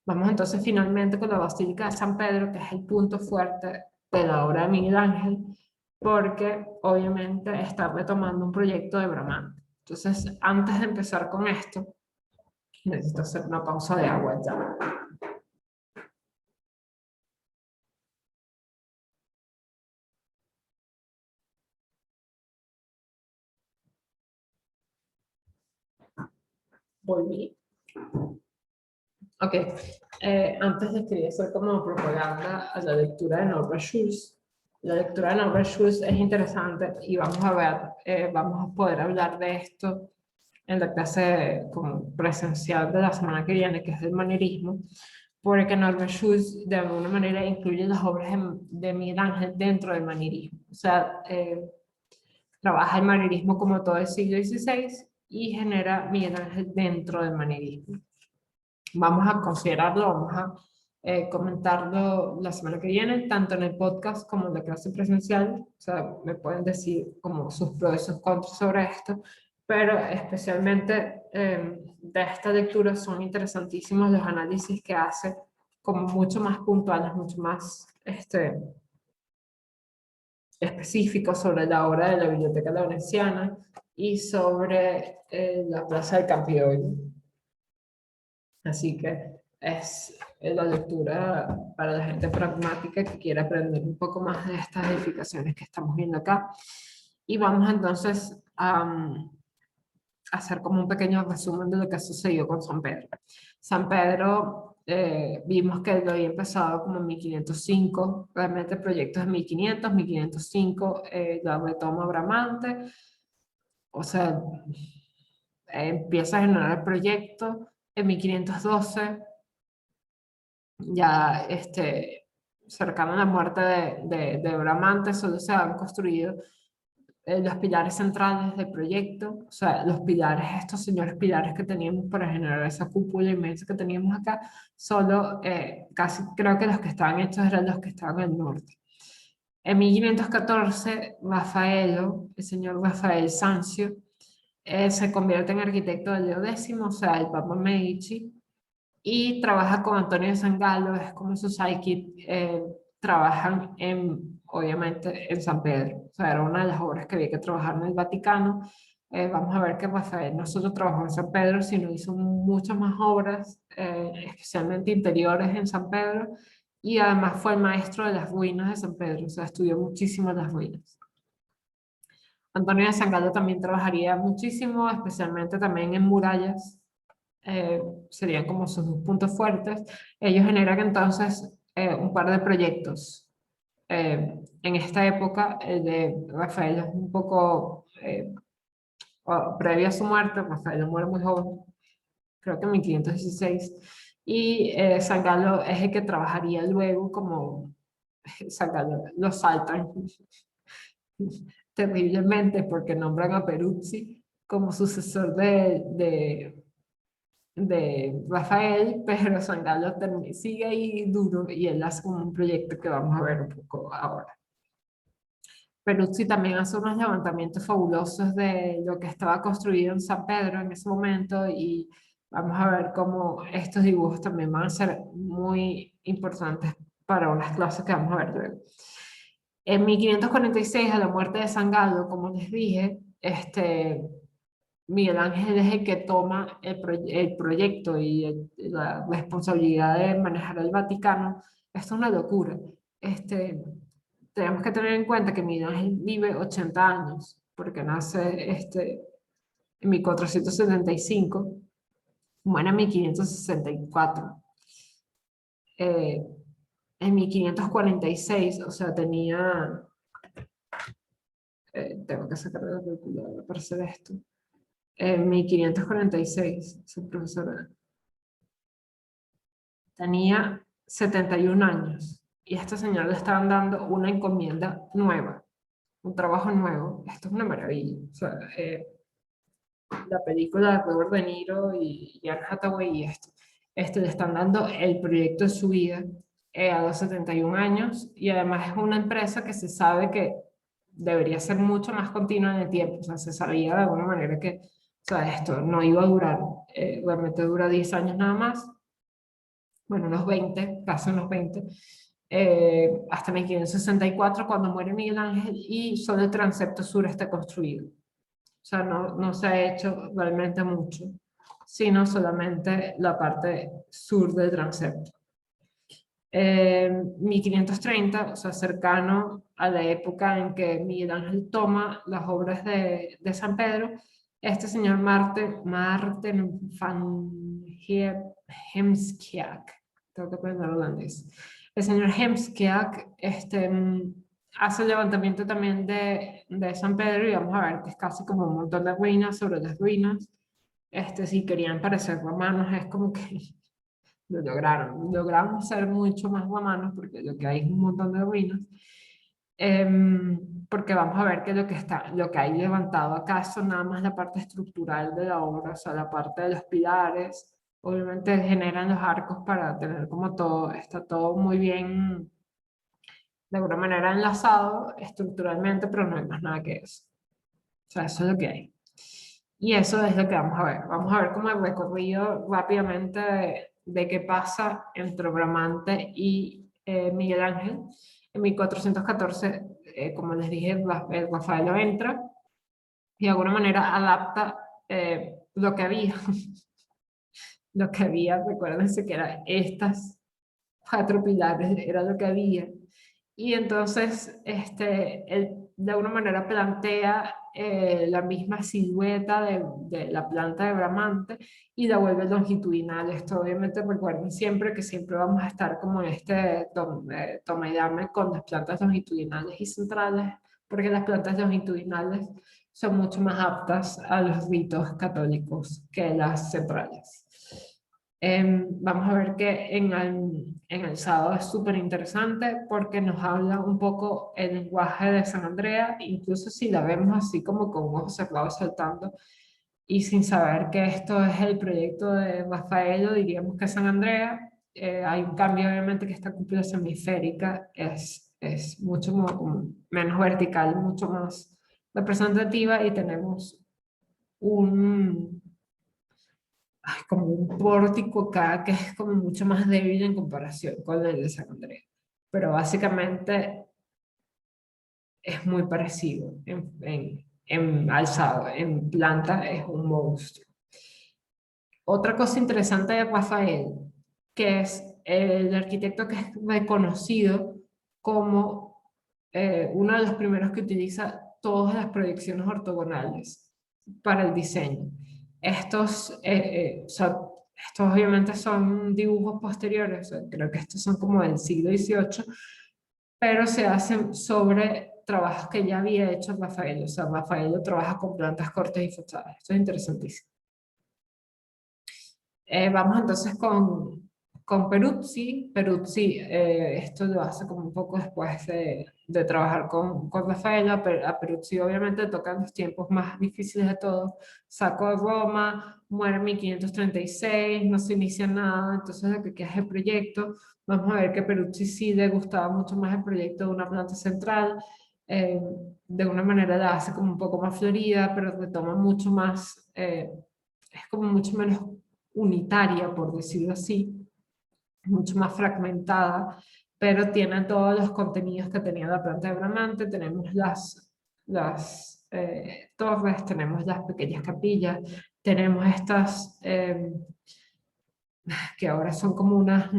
Vamos entonces finalmente con la Basílica de San Pedro, que es el punto fuerte de la obra de Miguel Ángel, porque obviamente está retomando un proyecto de Bramante. Entonces, antes de empezar con esto, necesito hacer una pausa de agua ya. Volví. Ok. Antes de quería hacer como propaganda a la lectura de Norbert Schulz. La lectura de Norbert Schulz es interesante y vamos a ver, vamos a poder hablar de esto en la clase como presencial de la semana que viene, que es el manierismo, porque Norbert Schulz de alguna manera incluye las obras de Miguel Ángel dentro del manierismo. O sea, trabaja el manierismo como todo el siglo XVI y genera Miguel Ángel dentro del manierismo. Vamos a considerarlo, vamos a comentarlo la semana que viene, tanto en el podcast como en la clase presencial. O sea, me pueden decir como sus pros y sus contras sobre esto, pero especialmente de esta lectura son interesantísimos los análisis que hace, como mucho más puntuales, mucho más específicos sobre la obra de la Biblioteca Laurenciana y sobre la Plaza del Campidoglio. Así que es la lectura para la gente pragmática que quiere aprender un poco más de estas edificaciones que estamos viendo acá. Y vamos entonces a hacer como un pequeño resumen de lo que ha sucedido con San Pedro. San Pedro, vimos que lo había empezado como en 1505, realmente proyectos de 1500, 1505, la retoma Bramante, o sea, empieza a generar el proyecto en 1512, ya cercano a la muerte de Bramante, solo se han construido los pilares centrales del proyecto, o sea, los pilares, estos señores pilares que teníamos para generar esa cúpula inmensa que teníamos acá, solo casi creo que los que estaban hechos eran los que estaban en el norte. En 1514, Rafaelo, el señor Rafael Sanzio, se convierte en arquitecto de Leo X, o sea, el Papa Medici, y trabaja con Antonio de Sangalo, es como su sidekick, trabajan obviamente en San Pedro, o sea, era una de las obras que había que trabajar en el Vaticano. Vamos a ver que Rafael no solo trabajó en San Pedro, sino hizo muchas más obras, especialmente interiores en San Pedro, y además fue el maestro de las ruinas de San Pedro, o sea, estudió muchísimo las ruinas. Antonio de Sangalo también trabajaría muchísimo, especialmente también en murallas, serían como sus dos puntos fuertes. Ellos generan entonces un par de proyectos. En esta época, el de Rafael es un poco previo a su muerte. Rafael muere muy joven, creo que en 1516, y Sangalo es el que trabajaría luego como Sangalo lo saltan terriblemente porque nombran a Peruzzi como sucesor de Rafael, pero Sangalo sigue ahí duro y él hace como un proyecto que vamos a ver un poco ahora. Peruzzi también hace unos levantamientos fabulosos de lo que estaba construido en San Pedro en ese momento y vamos a ver cómo estos dibujos también van a ser muy importantes para unas clases que vamos a ver luego. En 1546, a la muerte de Sangalo, como les dije, Miguel Ángel es el que toma el proyecto y la responsabilidad de manejar el Vaticano. Esto es una locura. Este, Tenemos que tener en cuenta que Miguel Ángel vive 80 años, porque nace en 1475, muere en 1564. Eh, en 1546, o sea, tengo que sacar la calculadora para hacer esto. En 1546, su profesora tenía 71 años y a este señor le estaban dando una encomienda nueva, un trabajo nuevo. Esto es una maravilla. O sea, la película de Robert De Niro y Anne Hathaway y le están dando el proyecto de su vida a los 71 años y además es una empresa que se sabe que debería ser mucho más continua en el tiempo. O sea, se sabía de alguna manera que, o sea, esto no iba a durar, realmente dura 10 años nada más, bueno, unos 20, casi unos 20, hasta 1564 cuando muere Miguel Ángel y solo el transepto sur está construido. O sea, no se ha hecho realmente mucho, sino solamente la parte sur del transepto. 1530, o sea, cercano a la época en que Miguel Ángel toma las obras de San Pedro, este señor Marten van Heemskerk, tengo que aprender holandés, el señor Heemskerk hace el levantamiento también de San Pedro y vamos a ver que es casi como un montón de ruinas sobre las ruinas. Si querían parecer romanos, es como que lo lograron ser mucho más romanos porque lo que hay es un montón de ruinas. Porque vamos a ver que lo que hay levantado acá son nada más la parte estructural de la obra, o sea, la parte de los pilares. Obviamente generan los arcos para tener como todo, está todo muy bien, de alguna manera enlazado estructuralmente, pero no hay más nada que eso. O sea, eso es lo que hay. Y eso es lo que vamos a ver. Vamos a ver como el recorrido rápidamente de qué pasa entre Bramante y Miguel Ángel. En 1414, como les dije, Rafael entra y de alguna manera adapta lo que había. Lo que había, recuérdense que eran estas 4 pilares, era lo que había. Y entonces, él de alguna manera plantea la misma silueta de la planta de Bramante y la vuelve longitudinal. Esto obviamente recuerden siempre que siempre vamos a estar como en toma y dame con las plantas longitudinales y centrales, porque las plantas longitudinales son mucho más aptas a los ritos católicos que las centrales. Vamos a ver que en el sábado es súper interesante porque nos habla un poco el lenguaje de San Andrea, incluso si la vemos así como con ojos cerrados saltando y sin saber que esto es el proyecto de Rafael, diríamos que San Andrea. Hay un cambio obviamente que esta cúpula semisférica es mucho menos vertical, mucho más representativa y tenemos un como un pórtico acá que es como mucho más débil en comparación con el de San Andrés. Pero básicamente es muy parecido en alzado, en planta es un monstruo. Otra cosa interesante de Rafael, que es el arquitecto que es reconocido como uno de los primeros que utiliza todas las proyecciones ortogonales para el diseño. Estos obviamente son dibujos posteriores, o sea, creo que estos son como del siglo XVIII, pero se hacen sobre trabajos que ya había hecho Rafael. O sea, Rafael trabaja con plantas cortas y fachadas. Esto es interesantísimo. Vamos entonces con Peruzzi. Peruzzi, esto lo hace como un poco después de trabajar con Rafael. A Peruzzi obviamente tocan los tiempos más difíciles de todos. Sacó de Roma, muere en 1536, no se inicia nada, entonces lo que queda es el proyecto. Vamos a ver que Peruzzi sí le gustaba mucho más el proyecto de una planta central. eh, de una manera la hace como un poco más florida, pero retoma mucho más, es como mucho menos unitaria, por decirlo así, mucho más fragmentada, pero tiene todos los contenidos que tenía la planta de Bramante. Tenemos las torres, tenemos las pequeñas capillas, tenemos estas que ahora son como unas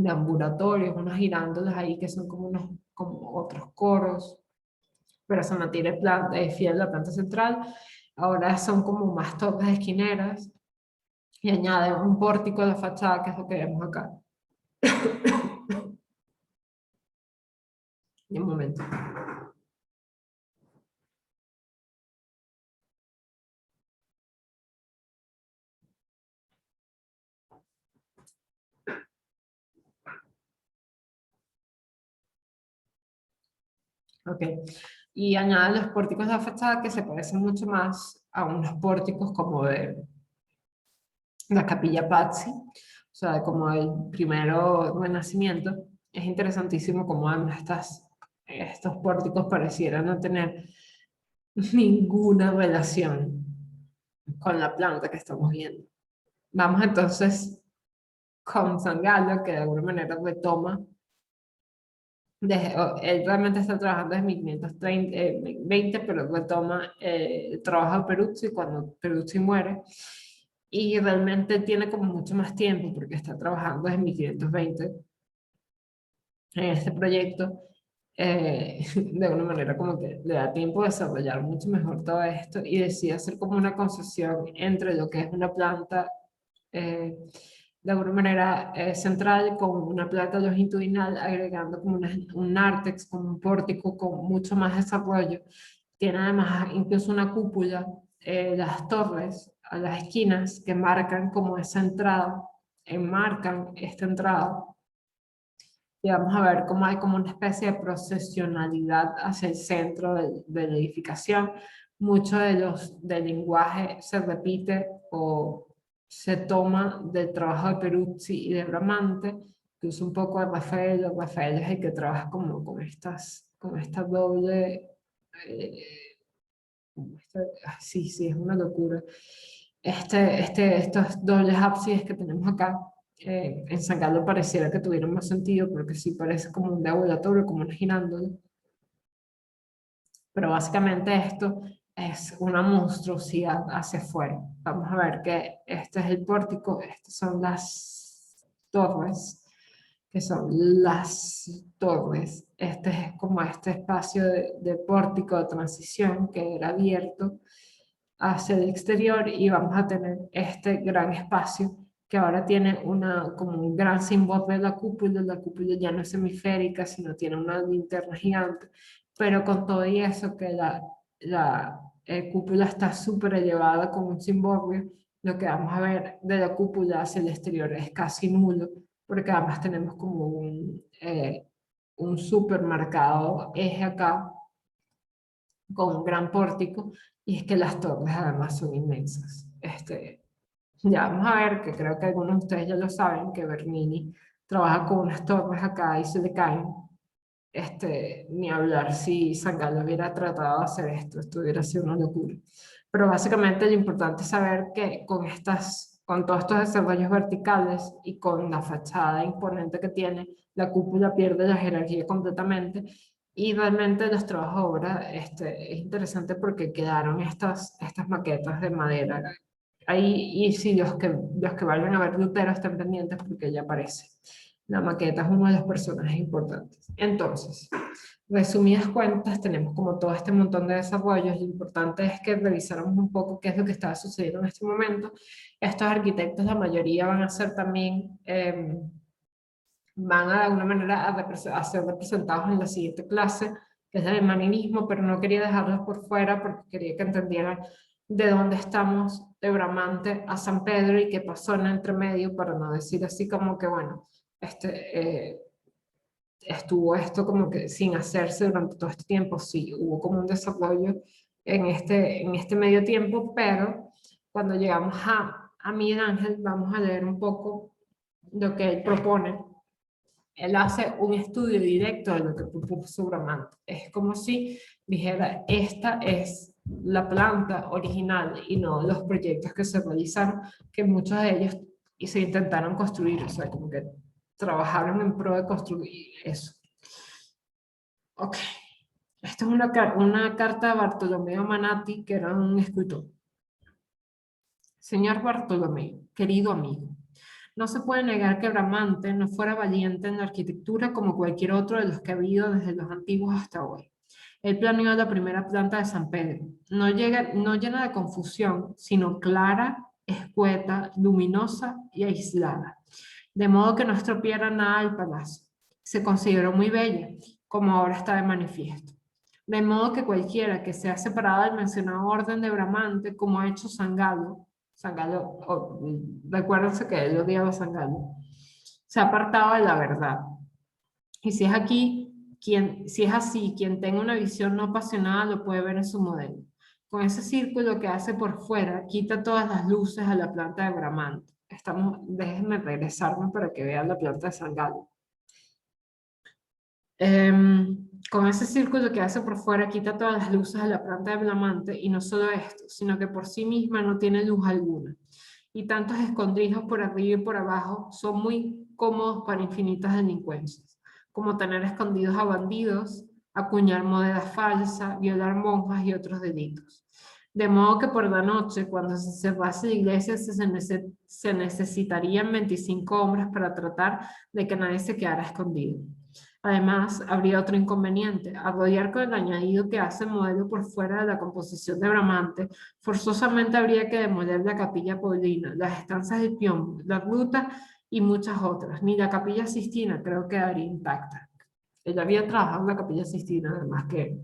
ambulatorios, unas girándolas ahí que son como otros coros, pero se mantiene fiel a la planta central. Ahora son como más torres esquineras y añade un pórtico a la fachada, que es lo que vemos acá. Y un momento. Ok. Y añade los pórticos de la fachada que se parecen mucho más a unos pórticos como de la Capilla Pazzi, o sea, como el primero Renacimiento. Es interesantísimo cómo además estos pórticos parecieran no tener ninguna relación con la planta que estamos viendo. Vamos entonces con San Galo, que de alguna manera retoma, él realmente está trabajando desde 1520, pero retoma el trabajo de Peruzzi cuando Peruzzi muere, y realmente tiene como mucho más tiempo porque está trabajando desde 1520 en este proyecto. De alguna manera como que le da tiempo de desarrollar mucho mejor todo esto y decide hacer como una concesión entre lo que es una planta eh, de alguna manera central con una planta longitudinal, agregando como un nártex, como un pórtico con mucho más desarrollo. Tiene además incluso una cúpula, las torres a las esquinas que marcan como esa entrada, enmarcan esta entrada. Y vamos a ver cómo hay como una especie de procesionalidad hacia el centro de la edificación. Mucho del lenguaje se repite o se toma del trabajo de Peruzzi y de Bramante, que usa un poco de Rafael. Rafael es el que trabaja como con esta doble... sí, sí, es una locura. Estos dobles ábsides que tenemos acá, en San Galo pareciera que tuvieran más sentido, porque sí parece como un deambulatorio, como un girándolo, pero básicamente esto es una monstruosidad hacia afuera. Vamos a ver que este es el pórtico, estas son las torres, que son las torres. Este es como este espacio de pórtico de transición que era abierto hacia el exterior, y vamos a tener este gran espacio que ahora tiene como un gran símbolo de la cúpula ya no es hemisférica, sino tiene una linterna gigante, pero con todo y eso que la cúpula está súper elevada con un cimborrio, lo que vamos a ver de la cúpula hacia el exterior es casi nulo, porque además tenemos como un supermercado eje acá, con un gran pórtico, y es que las torres además son inmensas. Ya vamos a ver, que creo que algunos de ustedes ya lo saben, que Bernini trabaja con unas torres acá y se le caen. Ni hablar si San Galo hubiera tratado de hacer esto hubiera sido una locura. Pero básicamente lo importante es saber que con estas con todos estos desarrollos verticales y con la fachada imponente que tiene, la cúpula pierde la jerarquía completamente. Y realmente los trabajos de obra es interesante porque quedaron estas maquetas de madera ahí. Y sí, los que vayan a ver Lutero estén pendientes porque ya aparece. La maqueta es uno de los personajes importantes. Entonces, resumidas cuentas, tenemos como todo este montón de desarrollos. Lo importante es que revisáramos un poco qué es lo que está sucediendo en este momento. Estos arquitectos, la mayoría van a ser también, van a de alguna manera a ser representados en la siguiente clase, que es el manierismo, pero no quería dejarlos por fuera porque quería que entendieran de dónde estamos de Bramante a San Pedro y qué pasó en el entremedio, para no decir así como que, bueno, estuvo esto como que sin hacerse durante todo este tiempo. Sí, hubo como un desarrollo en este medio tiempo, pero cuando llegamos a Miguel Ángel, vamos a leer un poco lo que él propone. Él hace un estudio directo de lo que propuso Bramante. Es como si dijera, esta es la planta original y no los proyectos que se realizaron, que muchos de ellos y se intentaron construir, o sea, como que trabajaron en pro de construir eso. Ok, esta es una carta de Bartolomeo Manati, que era un escritor. Señor Bartolomeo, querido amigo, no se puede negar que Bramante no fuera valiente en la arquitectura como cualquier otro de los que ha habido desde los antiguos hasta hoy. Él planeó la primera planta de San Pedro, no llena de confusión, sino clara, escueta, luminosa y aislada, de modo que no estropeara nada al palacio. Se consideró muy bella, como ahora está de manifiesto. De modo que cualquiera que sea separado del mencionado orden de Bramante, como ha hecho Sangallo, recuérdense que él odiaba a Sangallo, se ha apartado de la verdad. Y si es así, quien tenga una visión no apasionada lo puede ver en su modelo. Con ese círculo que hace por fuera, quita todas las luces a la planta de Bramante. Déjenme regresarme para que vean la planta de Sangallo. Con ese círculo que hace por fuera, quita todas las luces a la planta de Bramante, y no solo esto, sino que por sí misma no tiene luz alguna. Y tantos escondrijos por arriba y por abajo son muy cómodos para infinitas delincuencias, como tener escondidos a bandidos, acuñar moneda falsa, violar monjas y otros delitos. De modo que por la noche, cuando se cerrase la iglesia, se necesitarían 25 hombres para tratar de que nadie se quedara escondido. Además, habría otro inconveniente: arrollar con el añadido que hace el modelo por fuera de la composición de Bramante, forzosamente habría que demoler la Capilla Paulina, las estancias de Piombo, la ruta y muchas otras. Ni la Capilla Sistina creo que quedaría intacta. Ella había trabajado en la Capilla Sistina, además que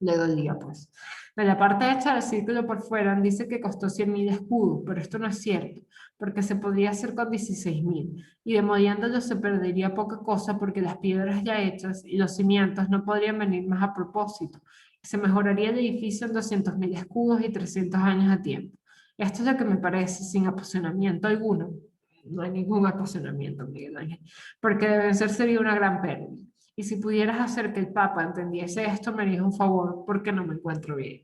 le dolía, pues. De la parte hecha del círculo por fuera, dice que costó 100.000 escudos, pero esto no es cierto, porque se podría hacer con 16.000, y demoliéndolo se perdería poca cosa porque las piedras ya hechas y los cimientos no podrían venir más a propósito. Se mejoraría el edificio en 200.000 escudos y 300 años a tiempo. Esto es lo que me parece, sin apasionamiento alguno. No hay ningún apasionamiento, Miguel Ángel, porque de vencer sería una gran pérdida. Y si pudieras hacer que el Papa entendiese esto, me harías un favor, porque no me encuentro bien.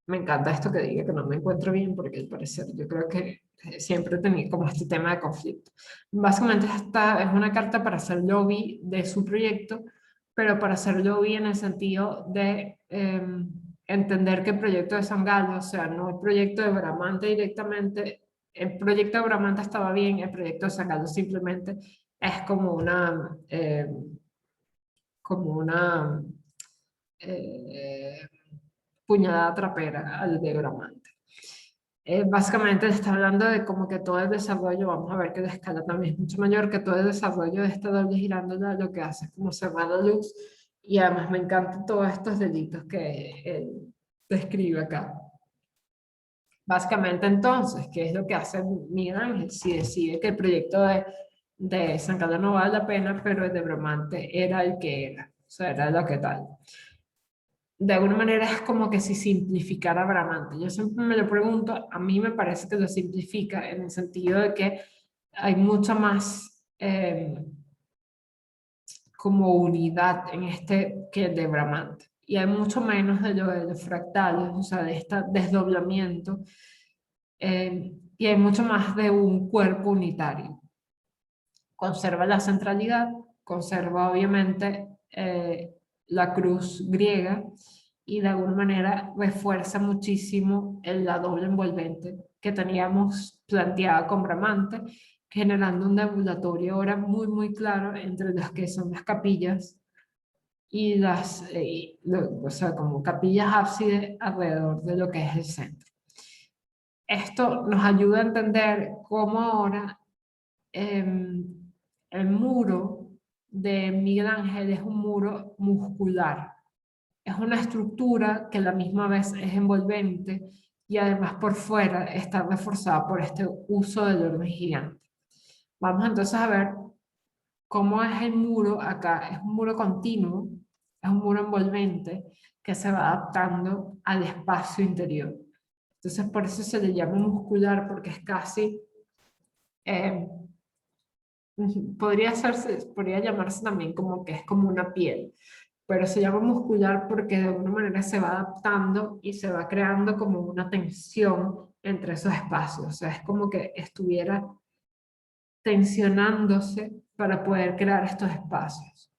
Me encanta esto que diga que no me encuentro bien, porque al parecer yo creo que siempre he tenido como este tema de conflicto. Básicamente esta es una carta para hacer lobby de su proyecto, pero para hacer lobby en el sentido de entender que el proyecto de San Galo, o sea, no el proyecto de Bramante directamente, el proyecto de Bramante estaba bien, el proyecto de San Galo simplemente es como una eh, puñalada trapera al de Bramante. Básicamente le está hablando de como que todo el desarrollo, vamos a ver que la escala también es mucho mayor, que todo el desarrollo de esta doble girándola lo que hace es como cerrar la luz, y además me encantan todos estos delitos que él describe acá. Básicamente entonces, ¿qué es lo que hace Miguel Ángel? Si decide que el proyecto de San Carlos no vale la pena, pero el de Bramante era el que era, o sea, era lo que tal. De alguna manera es como que si simplificara Bramante. Yo siempre me lo pregunto, a mí me parece que lo simplifica en el sentido de que hay mucha más como unidad en este que el de Bramante. Y hay mucho menos de lo de los fractales, o sea, de este desdoblamiento y hay mucho más de un cuerpo unitario. Conserva la centralidad, conserva obviamente la cruz griega y de alguna manera refuerza muchísimo la doble envolvente que teníamos planteada con Bramante, generando un ambulatorio ahora muy, muy claro entre las que son las capillas y o sea, como capillas ábside alrededor de lo que es el centro. Esto nos ayuda a entender cómo ahora el muro de Miguel Ángel es un muro muscular. Es una estructura que a la misma vez es envolvente y además por fuera está reforzada por este uso del orden gigante. Vamos entonces a ver cómo es el muro acá. Es un muro continuo, es un muro envolvente que se va adaptando al espacio interior. Entonces por eso se le llama muscular, porque es casi... Eh, podría llamarse también como que es como una piel, pero se llama muscular porque de alguna manera se va adaptando y se va creando como una tensión entre esos espacios. O sea, es como que estuviera tensionándose para poder crear estos espacios.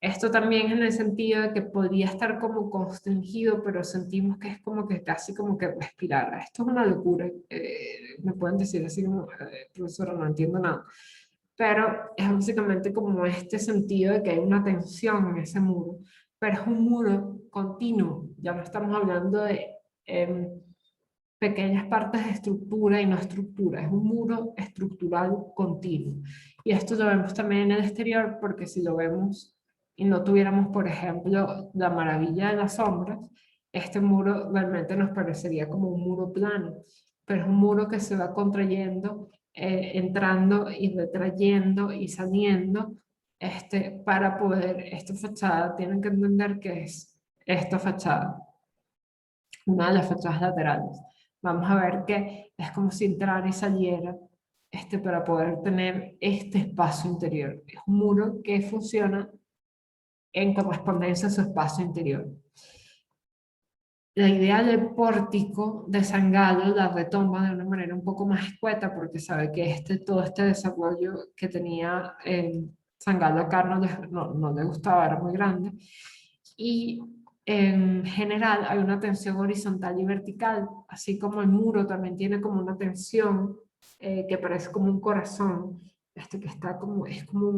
Esto también en el sentido de que podría estar como constringido, pero sentimos que es como que casi como que respirara. Esto es una locura. Me pueden decir así como, profesora, no entiendo nada. Pero es básicamente como este sentido de que hay una tensión en ese muro. Pero es un muro continuo. Ya no estamos hablando de pequeñas partes de estructura y no estructura. Es un muro estructural continuo. Y esto lo vemos también en el exterior, porque si lo vemos y no tuviéramos, por ejemplo, la maravilla de las sombras, este muro realmente nos parecería como un muro plano, pero es un muro que se va contrayendo, entrando y retrayendo y saliendo, para poder, esta fachada, tienen que entender que es esta fachada, una de las fachadas laterales. Vamos a ver que es como si entrara y saliera, para poder tener este espacio interior. Es un muro que funciona en correspondencia a su espacio interior. La idea del pórtico de San Galo la retoma de una manera un poco más escueta, porque sabe que todo este desarrollo que tenía San Galo acá no le gustaba, era muy grande. Y en general hay una tensión horizontal y vertical, así como el muro también tiene como una tensión que parece como un corazón, que está como, es como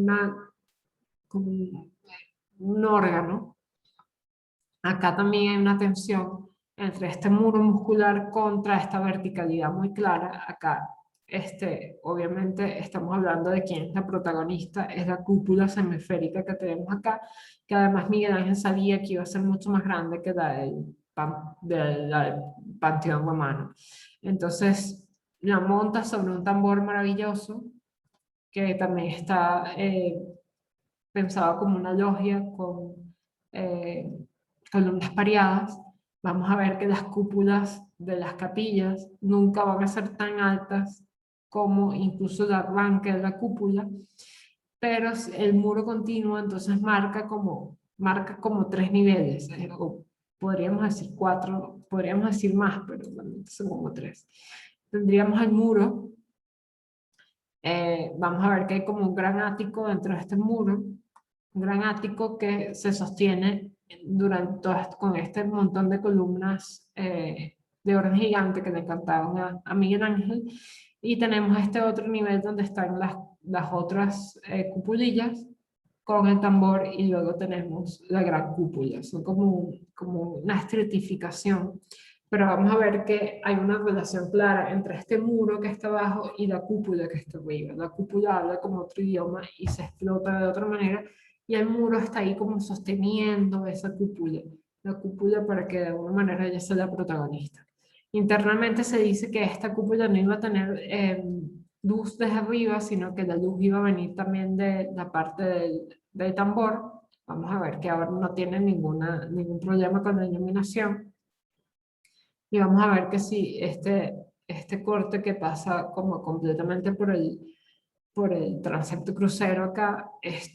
un órgano. Acá también hay una tensión entre este muro muscular contra esta verticalidad muy clara. Acá, obviamente estamos hablando de quién es la protagonista, es la cúpula semiférica que tenemos acá, que además Miguel Ángel sabía que iba a ser mucho más grande que la del Panteón Romano. Entonces, la monta sobre un tambor maravilloso, que también está pensado como una logia con eh, columnas pareadas. Vamos a ver que las cúpulas de las capillas nunca van a ser tan altas como incluso el arranque de la cúpula, pero el muro continuo entonces marca como 3 niveles, o podríamos decir 4, podríamos decir más, pero realmente son como 3. Tendríamos el muro, vamos a ver que hay como un gran ático dentro de este muro, un gran ático que se sostiene con este montón de columnas de orden gigante que le encantaban a Miguel Ángel. Y tenemos este otro nivel donde están las otras cupulillas con el tambor, y luego tenemos la gran cúpula. Son como una estratificación, pero vamos a ver que hay una relación clara entre este muro que está abajo y la cúpula que está arriba. La cúpula habla como otro idioma y se explota de otra manera, y el muro está ahí como sosteniendo esa cúpula, la cúpula, para que de alguna manera ella sea la protagonista. Internamente se dice que esta cúpula no iba a tener luz desde arriba, sino que la luz iba a venir también de la parte del tambor. Vamos a ver que ahora no tiene ningún problema con la iluminación. Y vamos a ver que si este corte que pasa como completamente por el transepto crucero acá, es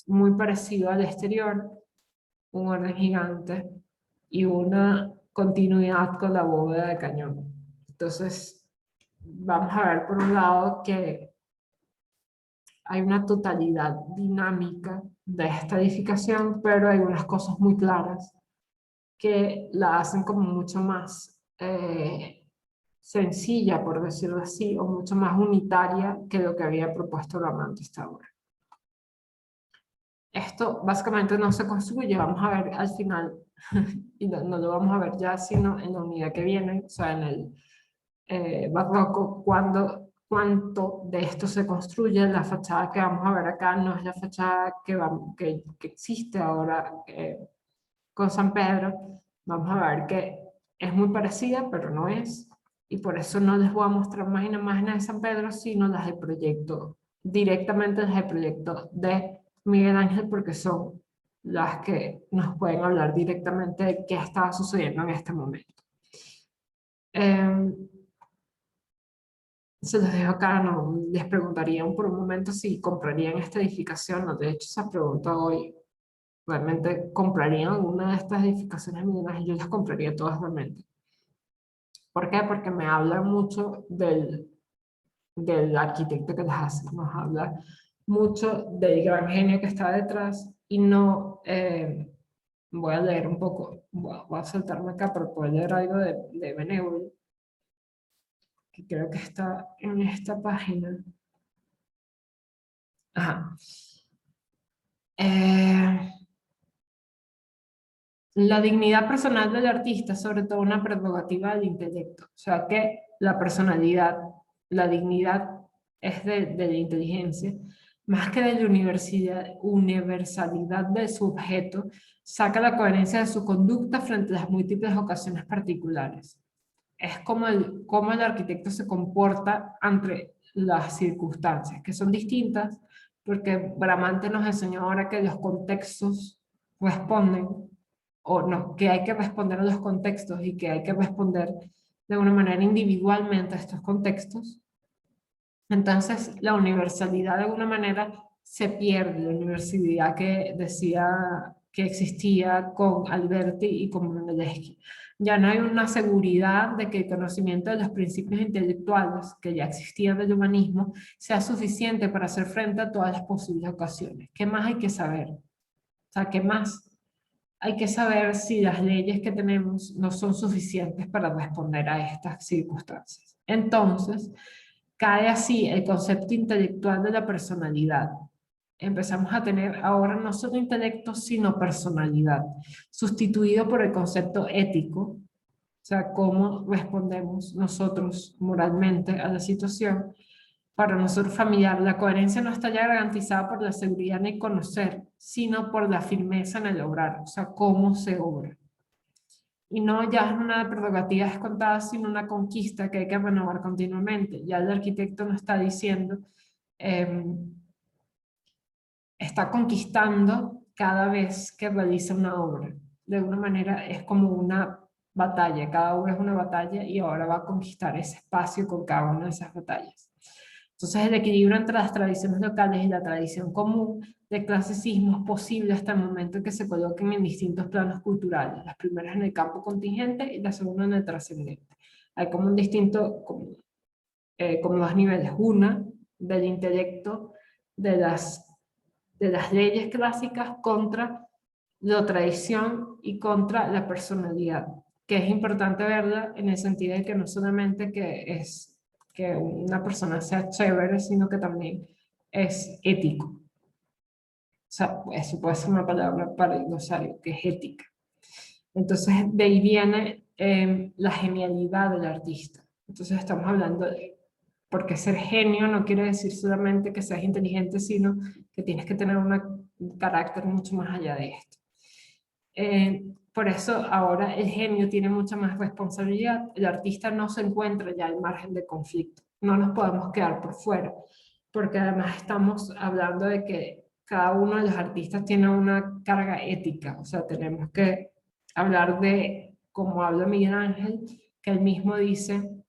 muy parecido al exterior, un orden gigante y una continuidad con la bóveda de cañón. Entonces, vamos a ver por un lado que hay una totalidad dinámica de esta edificación, pero hay unas cosas muy claras que la hacen como mucho más sencilla, por decirlo así, o mucho más unitaria que lo que había propuesto Bramante hasta ahora. Esto básicamente no se construye, vamos a ver al final, y no lo vamos a ver ya, sino en la unidad que viene, o sea, en el barroco, cuánto de esto se construye. La fachada que vamos a ver acá no es la fachada que existe ahora con San Pedro. Vamos a ver que es muy parecida, pero no es, y por eso no les voy a mostrar más imágenes de San Pedro, sino las del proyecto, directamente las del proyecto de Miguel Ángel, porque son las que nos pueden hablar directamente de qué estaba sucediendo en este momento. Se los dejo acá, no les preguntarían por un momento si comprarían esta edificación, no, de hecho esa pregunta hoy, realmente comprarían alguna de estas edificaciones millonarias, yo las compraría todas realmente. ¿Por qué? Porque me habla mucho del arquitecto que las hace, nos habla mucho del gran genio que está detrás y no, voy a leer un poco, voy a saltarme acá para poder leer algo de Benevol, que creo que está en esta página. Ajá. La dignidad personal del artista es sobre todo una prerrogativa del intelecto, o sea que la personalidad, la dignidad es de la inteligencia, más que de la universalidad de su objeto, saca la coherencia de su conducta frente a las múltiples ocasiones particulares. Es como el arquitecto se comporta ante las circunstancias, que son distintas, porque Bramante nos enseñó ahora que los contextos responden, o no, que hay que responder a los contextos y que hay que responder de una manera individualmente a estos contextos. Entonces, la universalidad de alguna manera se pierde, la universalidad que decía que existía con Alberti y con Brunelleschi. Ya no hay una seguridad de que el conocimiento de los principios intelectuales que ya existían del humanismo sea suficiente para hacer frente a todas las posibles ocasiones. ¿Qué más hay que saber? O sea, ¿qué más? Hay que saber si las leyes que tenemos no son suficientes para responder a estas circunstancias. Entonces, cae así el concepto intelectual de la personalidad. Empezamos a tener ahora no solo intelecto, sino personalidad, sustituido por el concepto ético, o sea, cómo respondemos nosotros moralmente a la situación. Para nosotros familiar, la coherencia no está ya garantizada por la seguridad en el conocer, sino por la firmeza en el obrar, o sea, cómo se obra. Y no ya es una prerrogativa descontada, sino una conquista que hay que renovar continuamente. Ya el arquitecto no está diciendo, está conquistando cada vez que realiza una obra. De alguna manera es como una batalla, cada obra es una batalla y ahora va a conquistar ese espacio con cada una de esas batallas. Entonces el equilibrio entre las tradiciones locales y la tradición común de clasicismo es posible hasta el momento en que se coloquen en distintos planos culturales, las primeras en el campo contingente y la segunda en el trascendente. Hay como un distinto, como dos niveles, una del intelecto de las leyes clásicas contra la tradición y contra la personalidad, que es importante verla en el sentido de que no solamente que una persona sea chévere, sino que también es ético. O sea, eso puede ser una palabra para el glosario, que es ética. Entonces, de ahí viene la genialidad del artista. Entonces, estamos hablando de, porque ser genio no quiere decir solamente que seas inteligente, sino que tienes que tener un carácter mucho más allá de esto. Por eso ahora el genio tiene mucha más responsabilidad. El artista no se encuentra ya al margen de conflicto. No nos podemos quedar por fuera, porque además estamos hablando de que cada uno de los artistas tiene una carga ética. O sea, tenemos que hablar de, como habla Miguel Ángel, que él mismo dice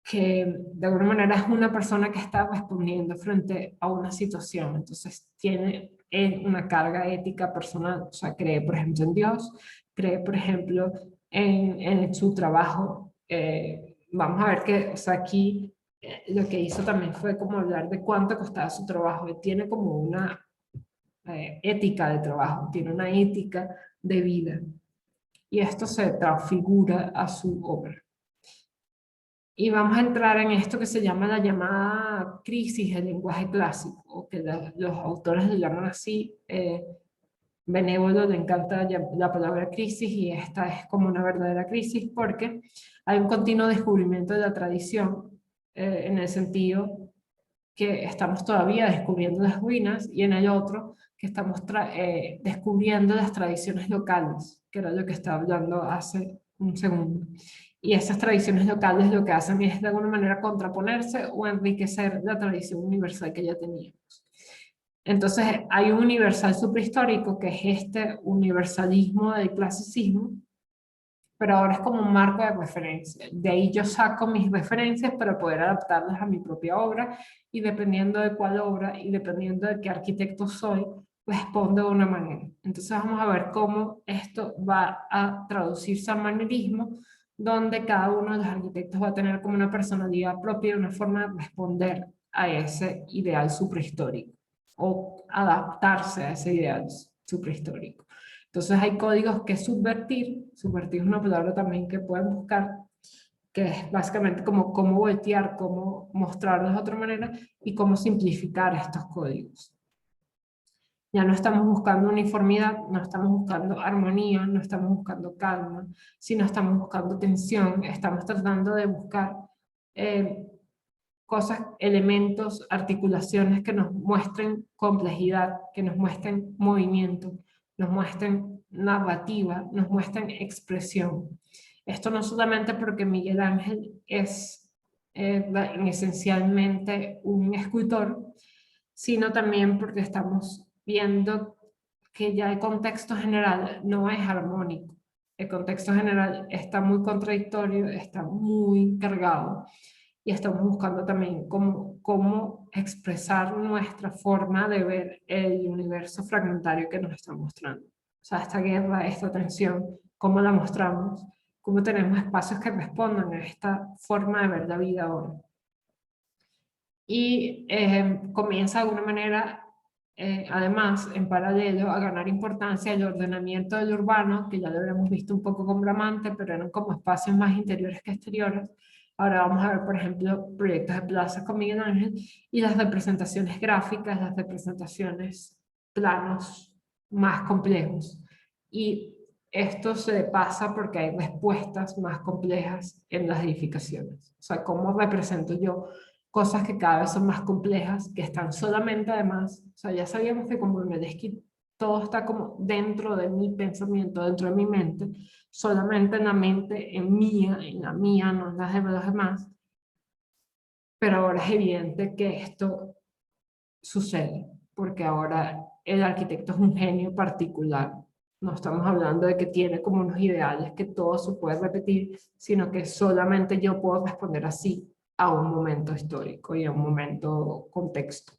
que de alguna manera es una persona que está respondiendo frente a una situación. Entonces tiene una carga ética personal, o sea, cree, por ejemplo, en Dios, cree, por ejemplo, en su trabajo. Vamos a ver que, o sea, aquí lo que hizo también fue como hablar de cuánto costaba su trabajo. Él tiene como una ética de trabajo, tiene una ética de vida. Y esto se transfigura a su obra. Y vamos a entrar en esto que se llama la llamada crisis del lenguaje clásico, o que los autores le llaman así. Benévolo le encanta la palabra crisis, y esta es como una verdadera crisis porque hay un continuo descubrimiento de la tradición, en el sentido que estamos todavía descubriendo las ruinas, y en el otro que estamos descubriendo las tradiciones locales, que era lo que estaba hablando hace un segundo. Y esas tradiciones locales lo que hacen es de alguna manera contraponerse o enriquecer la tradición universal que ya teníamos. Entonces hay un universal suprahistórico que es este universalismo del clasicismo, pero ahora es como un marco de referencia. De ahí yo saco mis referencias para poder adaptarlas a mi propia obra, y dependiendo de cuál obra y dependiendo de qué arquitecto soy, respondo de una manera. Entonces vamos a ver cómo esto va a traducirse al manierismo, donde cada uno de los arquitectos va a tener como una personalidad propia, una forma de responder a ese ideal suprahistórico o adaptarse a ese ideal suprahistórico. Entonces hay códigos que subvertir. Subvertir es una palabra también que pueden buscar, que es básicamente como cómo voltear, cómo mostrarlos de otra manera y cómo simplificar estos códigos. Ya no estamos buscando uniformidad, no estamos buscando armonía, no estamos buscando calma, sino estamos buscando tensión. Estamos tratando de buscar eh, cosas, elementos, articulaciones que nos muestren complejidad, que nos muestren movimiento, nos muestren narrativa, nos muestren expresión. Esto no solamente porque Miguel Ángel es esencialmente un escultor, sino también porque estamos viendo que ya el contexto general no es armónico. El contexto general está muy contradictorio, está muy cargado, y estamos buscando también cómo expresar nuestra forma de ver el universo fragmentario que nos está mostrando. O sea, esta guerra, esta tensión, cómo la mostramos, cómo tenemos espacios que respondan a esta forma de ver la vida ahora. Y comienza de alguna manera, además, en paralelo, a ganar importancia el ordenamiento del urbano, que ya lo habíamos visto un poco con Bramante, pero eran como espacios más interiores que exteriores. Ahora vamos a ver, por ejemplo, proyectos de plazas con Miguel Ángel, y las representaciones gráficas, las representaciones planos más complejos. Y esto se pasa porque hay respuestas más complejas en las edificaciones. O sea, ¿cómo represento yo cosas que cada vez son más complejas, que están solamente además, o sea, ya sabíamos que como Brunelleschi todo está como dentro de mi pensamiento, dentro de mi mente, solamente en la mente, en la mía, no en las de los demás, pero ahora es evidente que esto sucede, porque ahora el arquitecto es un genio particular. No estamos hablando de que tiene como unos ideales que todo se puede repetir, sino que solamente yo puedo responder así a un momento histórico y a un momento contexto.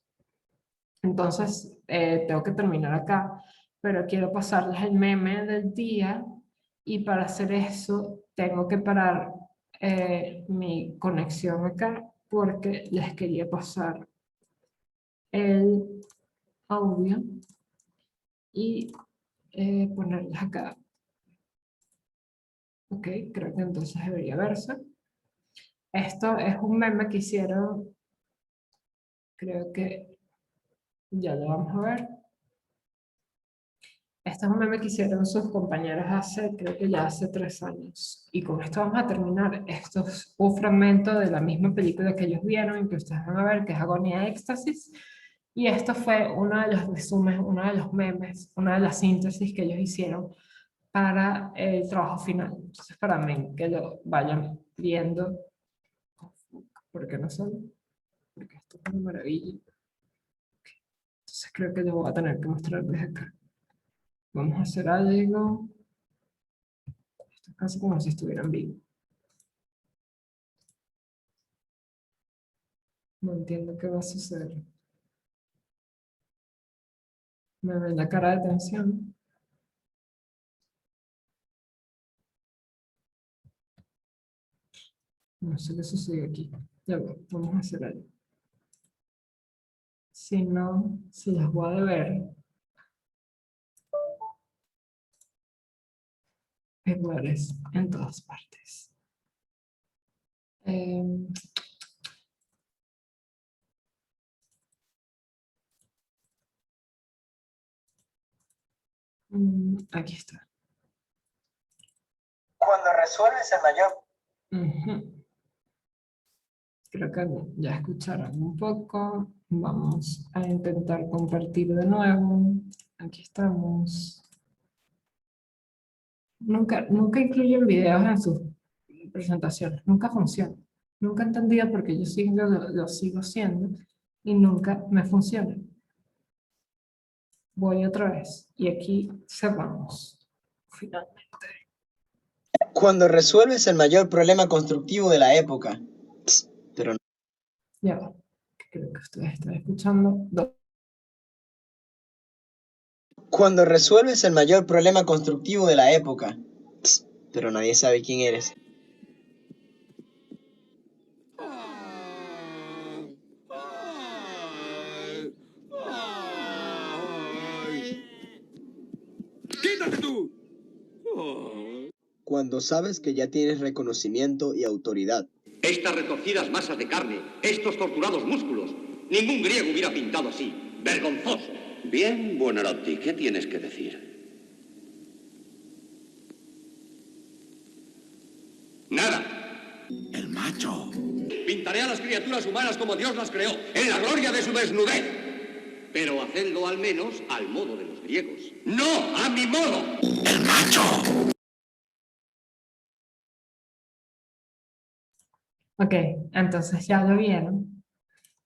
Entonces, tengo que terminar acá, pero quiero pasarles el meme del día, y para hacer eso tengo que parar mi conexión acá porque les quería pasar el audio y ponerles acá. Ok, creo que entonces debería verse. Esto es un meme que hicieron, creo que ya lo vamos a ver. Este es un meme que hicieron sus compañeros hace, creo que ya hace 3 años. Y con esto vamos a terminar. Esto es un fragmento de la misma película que ellos vieron y que ustedes van a ver, que es Agonía de Éxtasis. Y esto fue uno de los resúmenes, uno de los memes, una de las síntesis que ellos hicieron para el trabajo final. Entonces, para mí, que lo vayan viendo, porque no son, porque esto es una maravilla. Entonces, creo que lo voy a tener que mostrarles acá. Vamos a hacer algo. Esto es casi como si estuvieran vivos. No entiendo qué va a suceder. Me ven la cara de tensión. No sé qué sucedió aquí. Ya va, vamos a hacer algo. Si no, se las voy a deber. Errores en todas partes. Eh, aquí está. Cuando resuelves el mayor... Ujú. Creo que ya escucharon un poco. Vamos a intentar compartir de nuevo. Aquí estamos. Nunca incluyen videos en sus presentaciones. Nunca funciona. Nunca he entendido por qué yo lo sigo haciendo y nunca me funciona. Voy otra vez. Y aquí cerramos. Finalmente. Cuando resuelves el mayor problema constructivo de la época. Pero Ya va. Creo que ustedes están escuchando. cuando resuelves el mayor problema constructivo de la época. Pero nadie sabe quién eres. ¡Quítate tú! Cuando sabes que ya tienes reconocimiento y autoridad. Estas retorcidas masas de carne, estos torturados músculos. Ningún griego hubiera pintado así. ¡Vergonzoso! Bien, Buonarroti, ¿qué tienes que decir? ¡Nada! El macho. Pintaré a las criaturas humanas como Dios las creó, en la gloria de su desnudez. Pero hacedlo al menos al modo de los griegos. ¡No a mi modo! El macho. Ok, entonces ya lo vieron,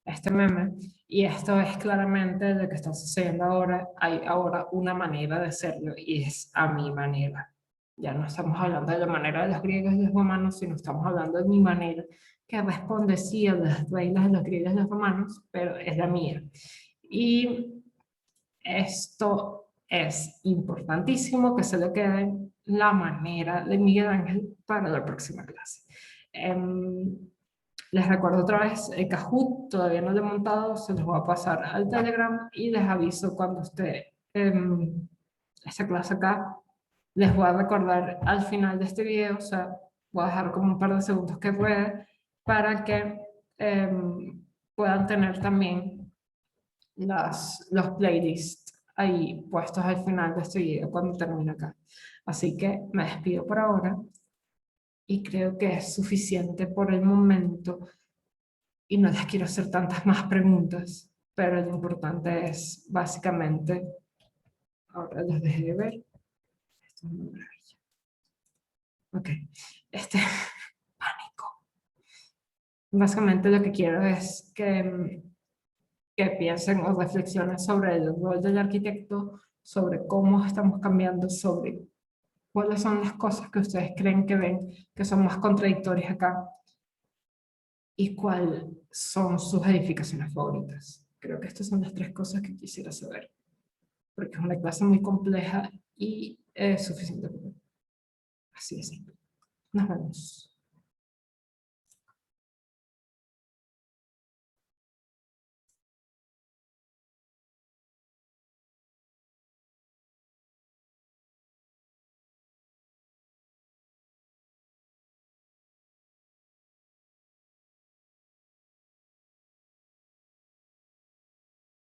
este meme, y esto es claramente lo que está sucediendo ahora. Hay ahora una manera de hacerlo y es a mi manera. Ya no estamos hablando de la manera de los griegos y los romanos, sino estamos hablando de mi manera, que responde sí a las reglas de los griegos y los romanos, pero es la mía. Y esto es importantísimo que se le quede la manera de Miguel Ángel para la próxima clase. Les recuerdo otra vez, el Kahoot todavía no lo he montado, se los voy a pasar al Telegram y les aviso cuando esté esta clase acá. Les voy a recordar al final de este video, o sea, voy a dejar como un par de segundos que pueda para que puedan tener también los playlists ahí puestos al final de este video cuando termine acá. Así que me despido por ahora y creo que es suficiente por el momento y no les quiero hacer tantas más preguntas, pero lo importante es básicamente, ahora los dejé de ver, esto es una maravilla. Ok, pánico. Básicamente lo que quiero es que piensen o reflexionen sobre el rol del arquitecto, sobre cómo estamos cambiando, sobre cuáles son las cosas que ustedes creen que ven que son más contradictorias acá y cuáles son sus edificaciones favoritas. Creo que estas son las tres cosas que quisiera saber, porque es una clase muy compleja y es suficiente. Así es. Nos vemos.